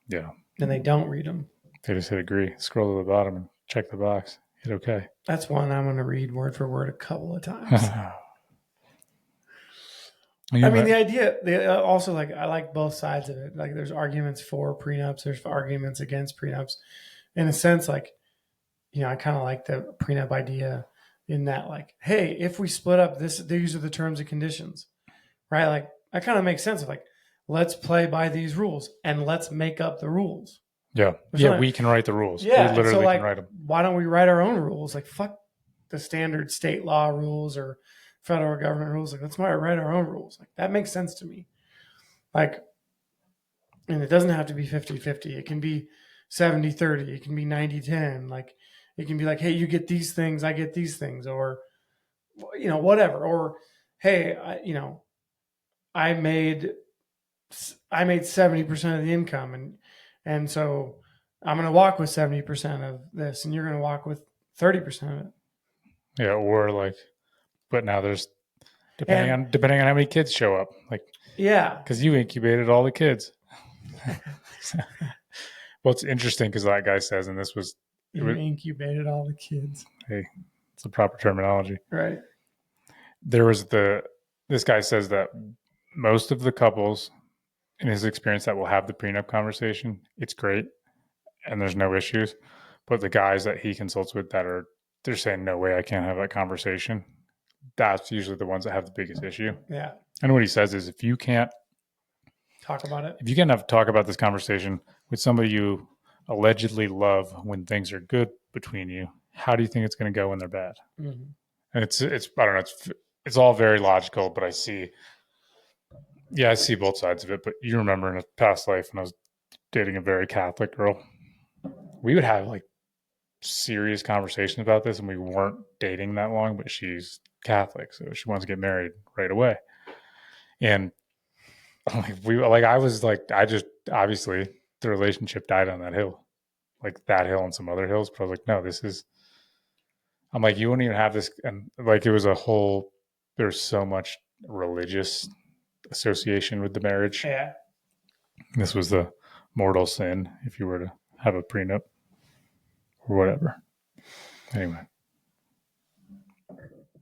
Yeah. And they don't read them. They just hit agree, scroll to the bottom and check the box. Hit okay. That's one I'm going to read word for word a couple of times. I mean, the idea, also, like, I like both sides of it. Like, there's arguments for prenups, there's arguments against prenups. In a sense, like, you know, I kind of like the prenup idea in that, like, hey, if we split up, these are the terms and conditions, right? Like, that kind of makes sense of, like, let's play by these rules and let's make up the rules. Yeah. Yeah, we can write the rules. Yeah. We literally can write them. Why don't we write our own rules? Like, fuck the standard state law rules or federal government rules. Like, let's write our own rules. Like, that makes sense to me. Like, and it doesn't have to be 50-50. It can be 70-30. It can be 90-10. Like, it can be like, hey, you get these things, I get these things, or, you know, whatever. Or, hey, I made 70% of the income, and so I'm going to walk with 70% of this, and you're going to walk with 30% of it. Yeah, or like, but now there's depending on how many kids show up, like, yeah, because you incubated all the kids. Well, it's interesting because that guy says, and you incubated all the kids. Hey, it's the proper terminology, right? This guy says that most of the couples, in his experience, that will have the prenup conversation, it's great, and there's no issues. But the guys that he consults with they're saying, no way, I can't have that conversation. That's usually the ones that have the biggest issue. Yeah. And what he says is, if you can't talk about it, if you can't talk about this conversation with somebody you allegedly love when things are good between you, how do you think it's going to go when they're bad? Mm-hmm. And it's I don't know, it's all very logical, but I see both sides of it. But you remember in a past life when I was dating a very Catholic girl, we would have like serious conversations about this, and we weren't dating that long, but she's Catholic, so she wants to get married right away. And I just obviously the relationship died on that hill, like that hill and some other hills. But I was like, no, I'm like, you wouldn't even have this. And like, it was there's so much religious association with the marriage. Yeah. This was the mortal sin if you were to have a prenup or whatever. Anyway.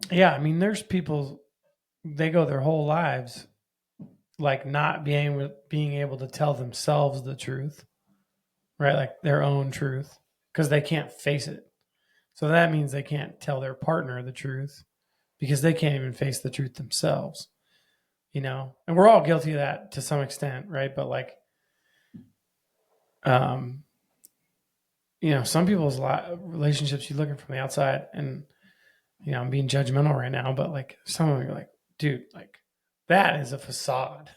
Yeah. I mean, there's people, they go their whole lives like not being able to tell themselves the truth, right? Like their own truth, because they can't face it. So that means they can't tell their partner the truth because they can't even face the truth themselves, you know? And we're all guilty of that to some extent, right? But like, you know, some people's relationships, you look at from the outside, and, you know, I'm being judgmental right now, but like some of them, you're like, dude, like that is a facade.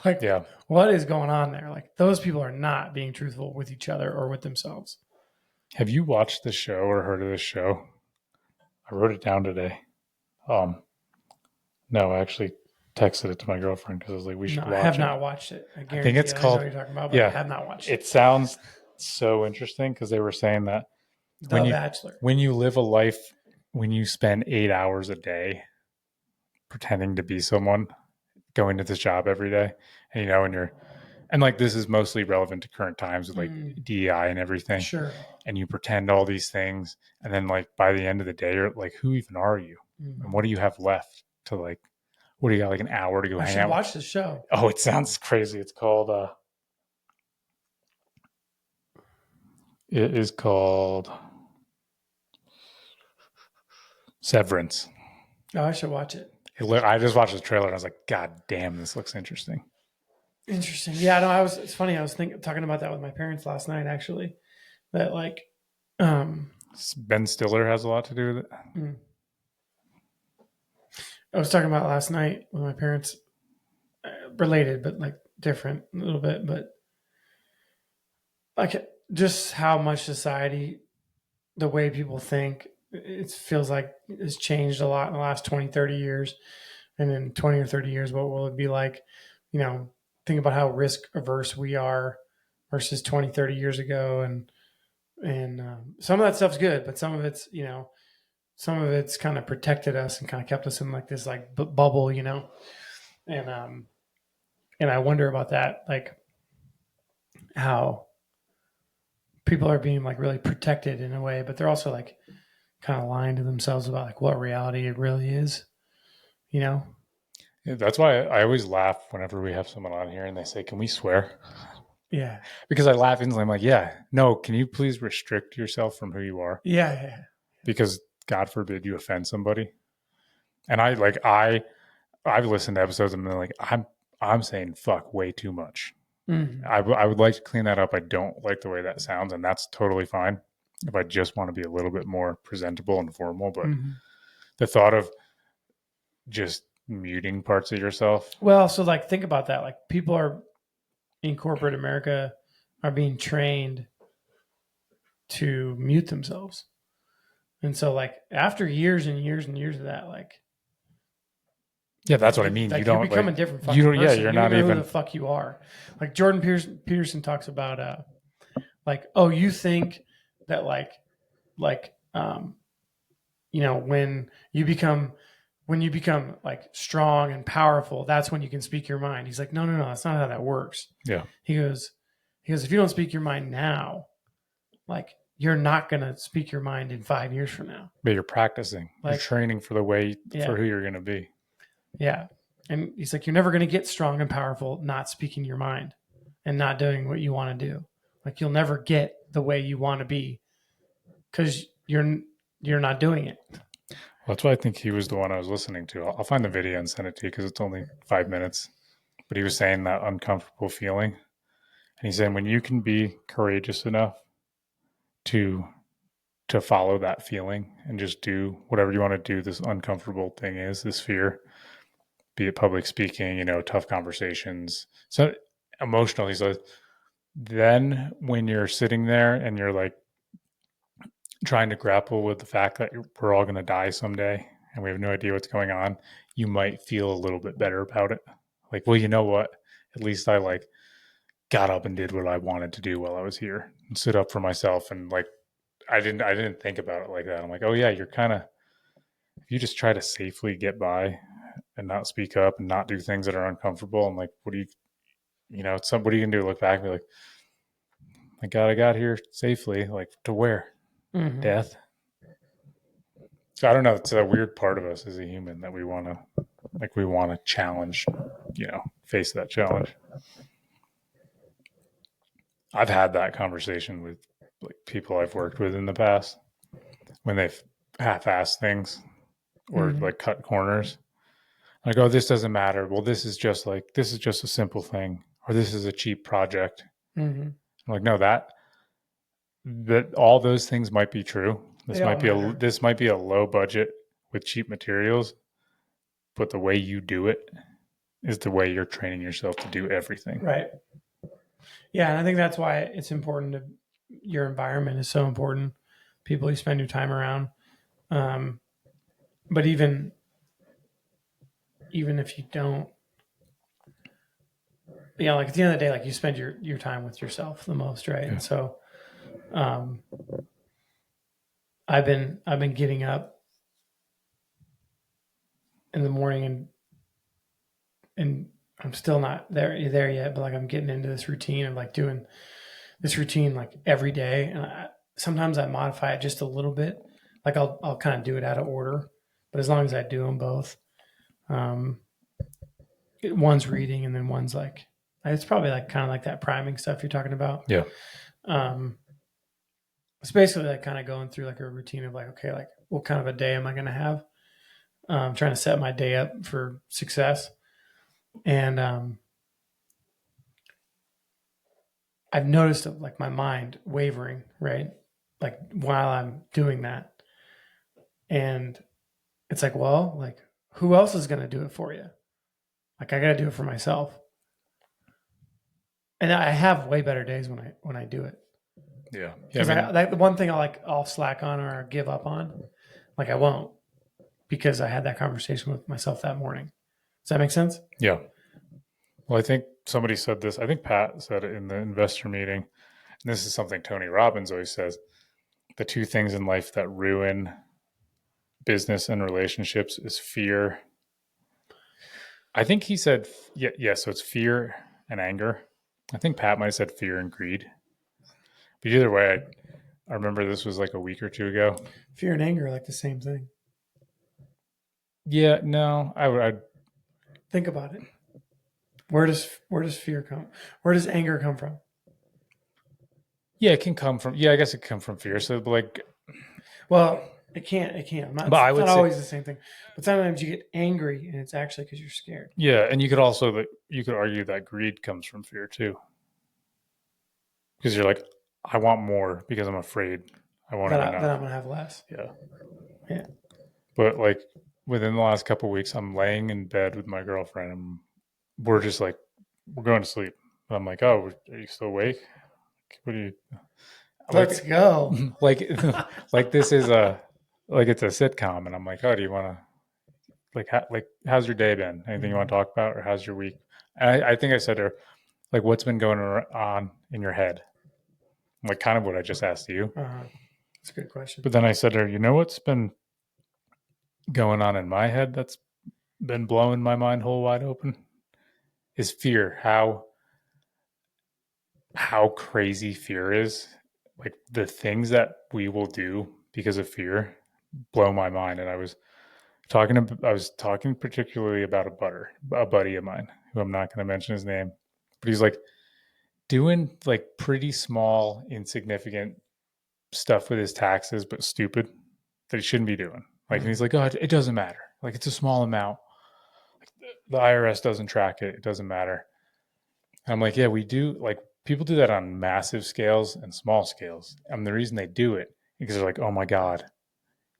Like, Yeah. what is going on there? Like, those people are not being truthful with each other or with themselves. Have you watched the show or heard of this show? I wrote it down today. No, I actually texted it to my girlfriend because I was like, we should I watch have it. not watched it. I I guarantee think it's I know called, what you're talking about, but yeah, I have not watched it. it sounds so interesting because they were saying that The Bachelor. when you live a life, when you spend 8 hours a day pretending to be someone, going to this job every day, and and like this is mostly relevant to current times with like DEI and everything. Sure. And you pretend all these things, and then like by the end of the day, you're like, who even are you? And what do you have left to like? What do you got, like an hour to go hang out? I should watch the show. Oh, it sounds crazy. It's called it is called Severance. Oh, I should watch it. I just watched the trailer and I was like, God damn, this looks interesting. Interesting. Yeah, no, it's funny. I was talking about that with my parents last night, actually. That like Ben Stiller has a lot to do with it. I was talking about last night with my parents, related, but like different a little bit, but like just how much society, the way people think, it feels like it's changed a lot in the last 20, 30 years. And in 20 or 30 years, what will it be like? Think about how risk averse we are versus 20, 30 years ago. And some of that stuff's good, but some of it's, some of it's kind of protected us and kind of kept us in like this like bubble, and I wonder about that, like how people are being like really protected in a way, but they're also like kind of lying to themselves about like what reality it really is, Yeah, that's why I always laugh whenever we have someone on here and they say, "Can we swear?" Yeah, because I laugh instantly. I'm like, "Yeah, no. Can you please restrict yourself from who you are?" Yeah. Because God forbid you offend somebody. And I've listened to episodes and been like, I'm saying fuck way too much. Mm-hmm. I would like to clean that up. I don't like the way that sounds, and that's totally fine if I just want to be a little bit more presentable and formal. But the thought of just muting parts of yourself. Well, so like think about that. Like people are in corporate America are being trained to mute themselves. And so like after years and years and years of that, like, yeah, that's what I mean. Like you don't become like, a different fucking person. Yeah, you're not even who the fuck you are. Like Jordan Peterson talks about, like, oh, you think that like, when you become like strong and powerful, that's when you can speak your mind. He's like, no, that's not how that works. Yeah. He goes, if you don't speak your mind now, like you're not going to speak your mind in 5 years from now. But you're practicing. Like, you're training for the way for who you're going to be. Yeah. And he's like, you're never going to get strong and powerful not speaking your mind and not doing what you want to do. Like you'll never get the way you want to be because you're not doing it. Well, that's why I think he was the one I was listening to. I'll find the video and send it to you because it's only 5 minutes. But he was saying that uncomfortable feeling. And he's saying when you can be courageous enough to follow that feeling and just do whatever you want to do, this uncomfortable thing is, this fear, be it public speaking, tough conversations. So emotional. He says, then when you're sitting there and you're like trying to grapple with the fact that we're all going to die someday and we have no idea what's going on, you might feel a little bit better about it. Like, well, you know what? At least I like got up and did what I wanted to do while I was here and stood up for myself. And like, I didn't think about it like that. I'm like, oh yeah, you're kind of, if you just try to safely get by and not speak up and not do things that are uncomfortable. And like, what are you going to do? Look back and be like, my God, I got here safely. Like, to where? Mm-hmm. Death. So I don't know. It's a weird part of us as a human that we want to challenge, face that challenge. I've had that conversation with like people I've worked with in the past when they've half-assed things or like cut corners. I go, this doesn't matter. Well, this is just a simple thing, or this is a cheap project. Mm-hmm. I'm like, no, that all those things might be true. This might be a low budget with cheap materials, but the way you do it is the way you're training yourself to do everything. Right. Yeah, and I think that's why it's important to your environment is so important. People you spend your time around. But even if you don't, like at the end of the day, like you spend your time with yourself the most, right? Yeah. And so, I've been getting up in the morning and I'm still not there yet, but like I'm getting into this routine of like doing this routine like every day, and sometimes I modify it just a little bit. Like I'll kind of do it out of order, but as long as I do them both, one's reading and then one's like it's probably like kind of like that priming stuff you're talking about. Yeah. It's basically like kind of going through like a routine of like, okay, like what kind of a day am I going to have? Trying to set my day up for success. And I've noticed like my mind wavering, right? Like while I'm doing that. And it's like, well, like who else is going to do it for you? Like I got to do it for myself. And I have way better days when I do it. Yeah. Because the one thing I'll slack on or give up on, like I won't, because I had that conversation with myself that morning. Does that make sense? Yeah. Well, I think somebody said this. I think Pat said it in the investor meeting. And this is something Tony Robbins always says. The two things in life that ruin business and relationships is fear. I think he said, yeah, so it's fear and anger. I think Pat might have said fear and greed. But either way, I remember this was like a week or two ago. Fear and anger are like the same thing. Yeah, no, I'd think about it. Where does fear come? Where does anger come from? Yeah, it can come from. Yeah, I guess it can come from fear. So, like, well, it can't. But I would say, always the same thing. But sometimes you get angry, and it's actually because you're scared. Yeah, and you could argue that greed comes from fear too, because you're like, I want more because I'm afraid I won't have enough. Then I'm gonna have less. Yeah. But like within the last couple of weeks, I'm laying in bed with my girlfriend, and we're just like, we're going to sleep. And I'm like, oh, are you still awake? What do you? Let's go. Like this is it's a sitcom, and I'm like, oh, do you want to how's your day been? Anything you want to talk about, or how's your week? And I think I said to her, like, what's been going on in your head? Like, kind of what I just asked you. That's a good question. But then I said to her, you know what's been going on in my head that's been blowing my mind hole wide open is fear. How crazy fear is. Like the things that we will do because of fear blow my mind. And I was talking particularly about a buddy of mine who I'm not going to mention his name, but he's like doing like pretty small, insignificant stuff with his taxes, but stupid that he shouldn't be doing. Like, and he's like, oh, it doesn't matter. Like, it's a small amount. Like, the IRS doesn't track it. It doesn't matter. And I'm like, yeah, we do. Like, people do that on massive scales and small scales. And the reason they do it because they're like, oh my God,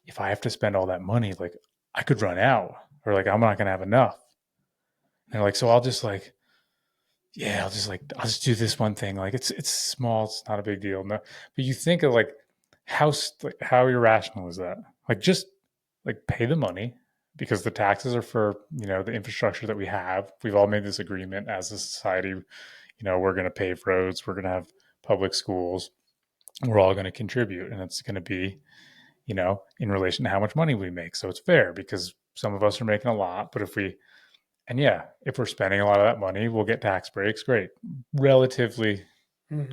if I have to spend all that money, like I could run out, or like I'm not going to have enough. And they're like, so I'll just do this one thing. Like it's small. It's not a big deal. No, but you think of like how irrational is that? Like just like pay the money because the taxes are for, the infrastructure that we have. We've all made this agreement as a society, we're going to pave roads. We're going to have public schools. We're all going to contribute, and it's going to be, in relation to how much money we make. So it's fair because some of us are making a lot, but if we're spending a lot of that money, we'll get tax breaks. Great. Relatively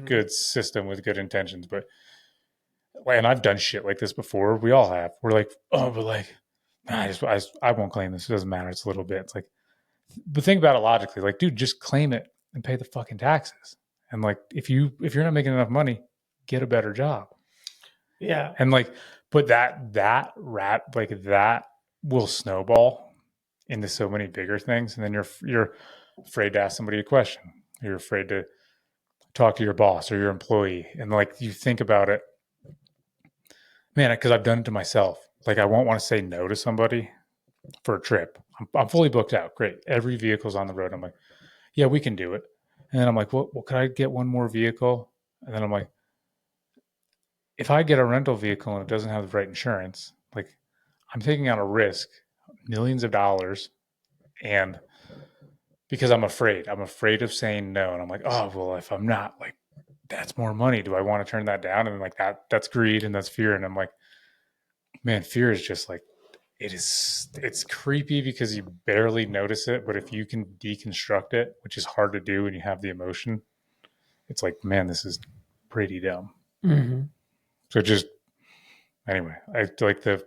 good system with good intentions. And I've done shit like this before. We all have. We're like, oh, but like, I won't claim this. It doesn't matter. It's a little bit. It's like, but think about it logically. Like, dude, just claim it and pay the fucking taxes. And like, if you're not making enough money, get a better job. Yeah. And like, but that will snowball into so many bigger things. And then you're afraid to ask somebody a question. You're afraid to talk to your boss or your employee. And like, you think about it, man, because I've done it to myself. Like, I won't want to say no to somebody for a trip. I'm fully booked out. Great. Every vehicle's on the road. I'm like, yeah, we can do it. And then I'm like, well, could I get one more vehicle? And then I'm like, if I get a rental vehicle and it doesn't have the right insurance, like I'm taking on a risk, millions of dollars, and because I'm afraid of saying no. And I'm like, oh, well, if I'm not, like, that's more money. Do I want to turn that down? And like that's greed and that's fear. And I'm like, man, fear is just like, it's creepy because you barely notice it. But if you can deconstruct it, which is hard to do when you have the emotion, it's like, man, this is pretty dumb. Mm-hmm. So just, anyway, I like the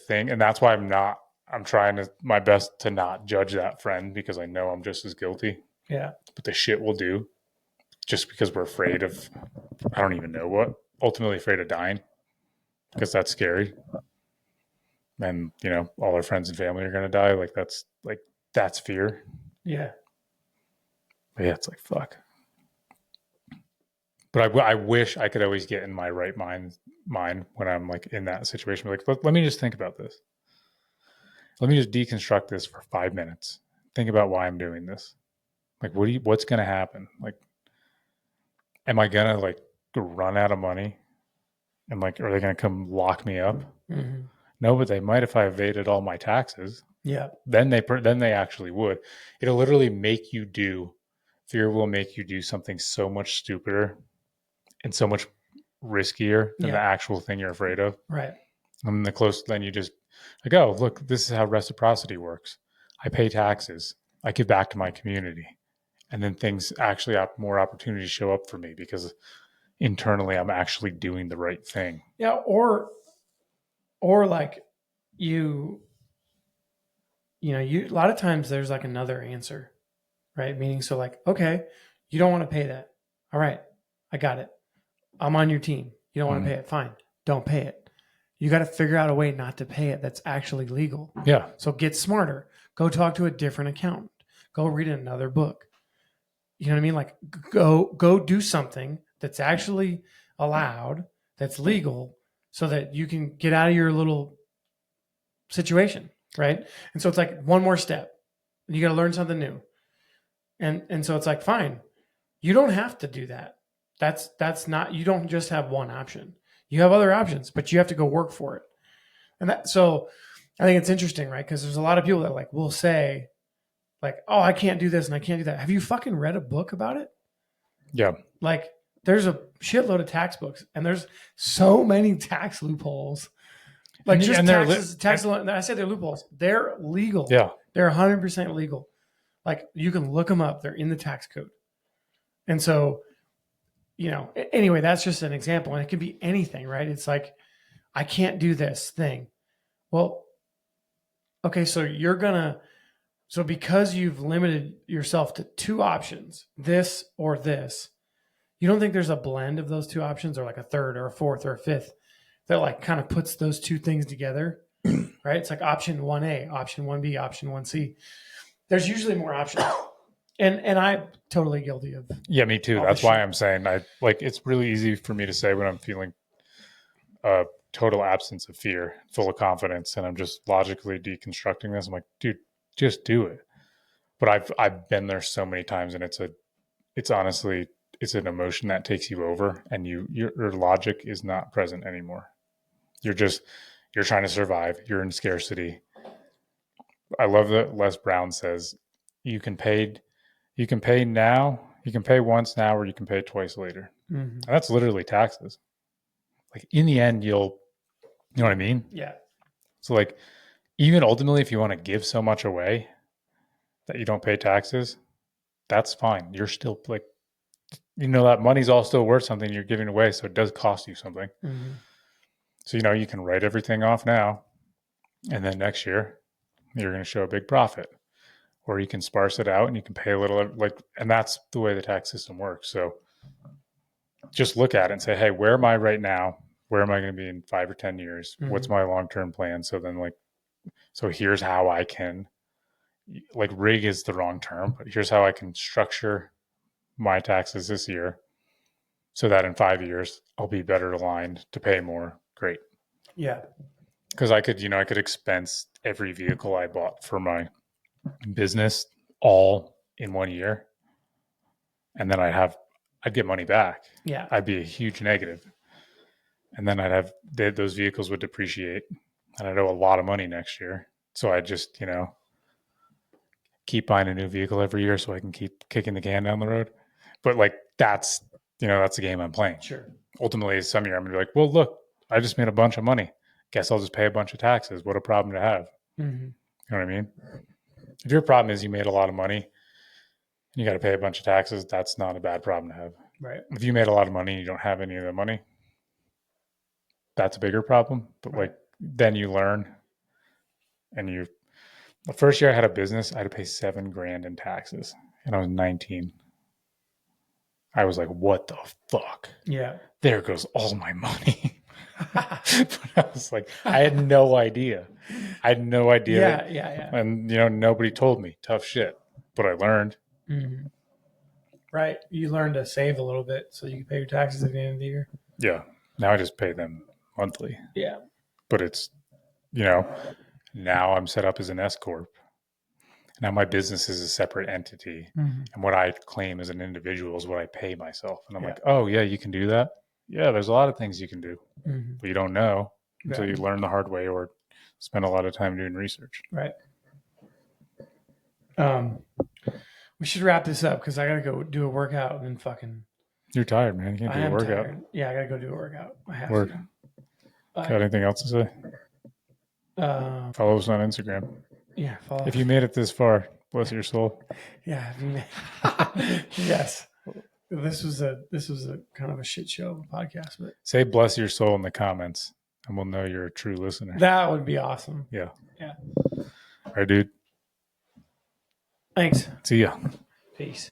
thing. And that's why I'm trying my best to not judge that friend because I know I'm just as guilty. Yeah. But the shit we'll do just because we're afraid of, I don't even know what, ultimately afraid of dying because that's scary. And, all our friends and family are going to die. That's fear. Yeah. But yeah, it's like, fuck. But I wish I could always get in my right mind when I'm like in that situation. Like, let me just think about this. Let me just deconstruct this for 5 minutes. Think about why I'm doing this. Like, what's going to happen? Like, am I going to like run out of money? And like, are they going to come lock me up? Mm-hmm. No, but they might if I evaded all my taxes. Yeah. Then they actually would. It'll literally make you do. Fear will make you do something so much stupider and so much riskier than the actual thing you're afraid of. Right. And then you just like, oh, look, this is how reciprocity works. I pay taxes. I give back to my community. And then things actually have more opportunities show up for me because internally I'm actually doing the right thing. Yeah. Or like you a lot of times there's like another answer, right? Meaning, so like, okay, you don't want to pay that. All right, I got it. I'm on your team. You don't want to pay it. Fine. Don't pay it. You got to figure out a way not to pay it that's actually legal. Yeah. So get smarter. Go talk to a different accountant. Go read another book. You know what I mean? Like go do something that's actually allowed, that's legal, so that you can get out of your little situation, right? And so it's like one more step. You got to learn something new. And so it's like, fine, you don't have to do that. That's not, you don't just have one option. You have other options, but you have to go work for it. So I think it's interesting, right? Because there's a lot of people that like will say, like, oh, I can't do this and I can't do that. Have you fucking read a book about it? Yeah. Like, there's a shitload of tax books, and there's so many tax loopholes. Like, just taxes. I say they're loopholes. They're legal. Yeah. They're 100% legal. Like, you can look them up. They're in the tax code. And so, anyway, that's just an example. And it could be anything, right? It's like, I can't do this thing. Well, okay, so because you've limited yourself to two options, this or this, you don't think there's a blend of those two options, or like a third or a fourth or a fifth that like kind of puts those two things together, right? It's like option 1A, option 1B, option 1C. There's usually more options. And I'm totally guilty of. Yeah, me too. That's why I'm saying it's really easy for me to say when I'm feeling a total absence of fear, full of confidence, and I'm just logically deconstructing this. I'm like, dude, just do it. But I've been there so many times, and it's honestly, it's an emotion that takes you over, and your logic is not present anymore. You're trying to survive. You're in scarcity. I love that Les Brown says you can pay now, you can pay once now, or you can pay twice later. Mm-hmm. And that's literally taxes. Like in the end, you know what I mean? Yeah. So like, even ultimately, if you want to give so much away that you don't pay taxes, that's fine. You're still like, that money's all still worth something you're giving away. So it does cost you something. Mm-hmm. So, you can write everything off now, and then next year you're going to show a big profit, or you can sparse it out and you can pay a little, and that's the way the tax system works. So just look at it and say, hey, where am I right now? Where am I going to be in 5 or 10 years? Mm-hmm. What's my long-term plan? So then so here's how I can, rig is the wrong term, but here's how I can structure my taxes this year so that in 5 years I'll be better aligned to pay more. Great. Yeah. Because I could expense every vehicle I bought for my business all in 1 year, and then I'd get money back. Yeah. I'd be a huge negative. And then those vehicles would depreciate, and I'd owe a lot of money next year. So I just, keep buying a new vehicle every year so I can keep kicking the can down the road. But like that's the game I'm playing. Sure. Ultimately, some year I'm gonna be like, well, look, I just made a bunch of money. Guess I'll just pay a bunch of taxes. What a problem to have. Mm-hmm. You know what I mean? If your problem is you made a lot of money and you got to pay a bunch of taxes, that's not a bad problem to have. Right. If you made a lot of money and you don't have any of the money, that's a bigger problem. But Right. like then you learn, and the first year I had a business, I had to pay $7,000 in taxes, and I was 19. I was like, what the fuck? Yeah. There goes all my money. But I was like, I had no idea. Yeah. And, nobody told me. Tough shit. But I learned. Mm-hmm. Right. You learn to save a little bit so you can pay your taxes at the end of the year. Yeah. Now I just pay them monthly. Yeah. But it's, now I'm set up as an S Corp. Now my business is a separate entity. Mm-hmm. And what I claim as an individual is what I pay myself. And I'm like, oh, yeah, you can do that? Yeah, there's a lot of things you can do. Mm-hmm. But you don't know until you learn the hard way or spend a lot of time doing research. Right. We should wrap this up because I got to go do a workout and then fucking. You're tired, man. You can't do a workout. Tired. Yeah, I got to go do a workout. I have Word. to. Got anything else to say? Follow us on Instagram. Yeah, follow. If you made it this far, bless your soul. Yeah. Yes. This was a kind of a shit show of a podcast, but say bless your soul in the comments, and we'll know you're a true listener. That would be awesome. Yeah. Yeah. All right, dude. Thanks. See ya. Peace.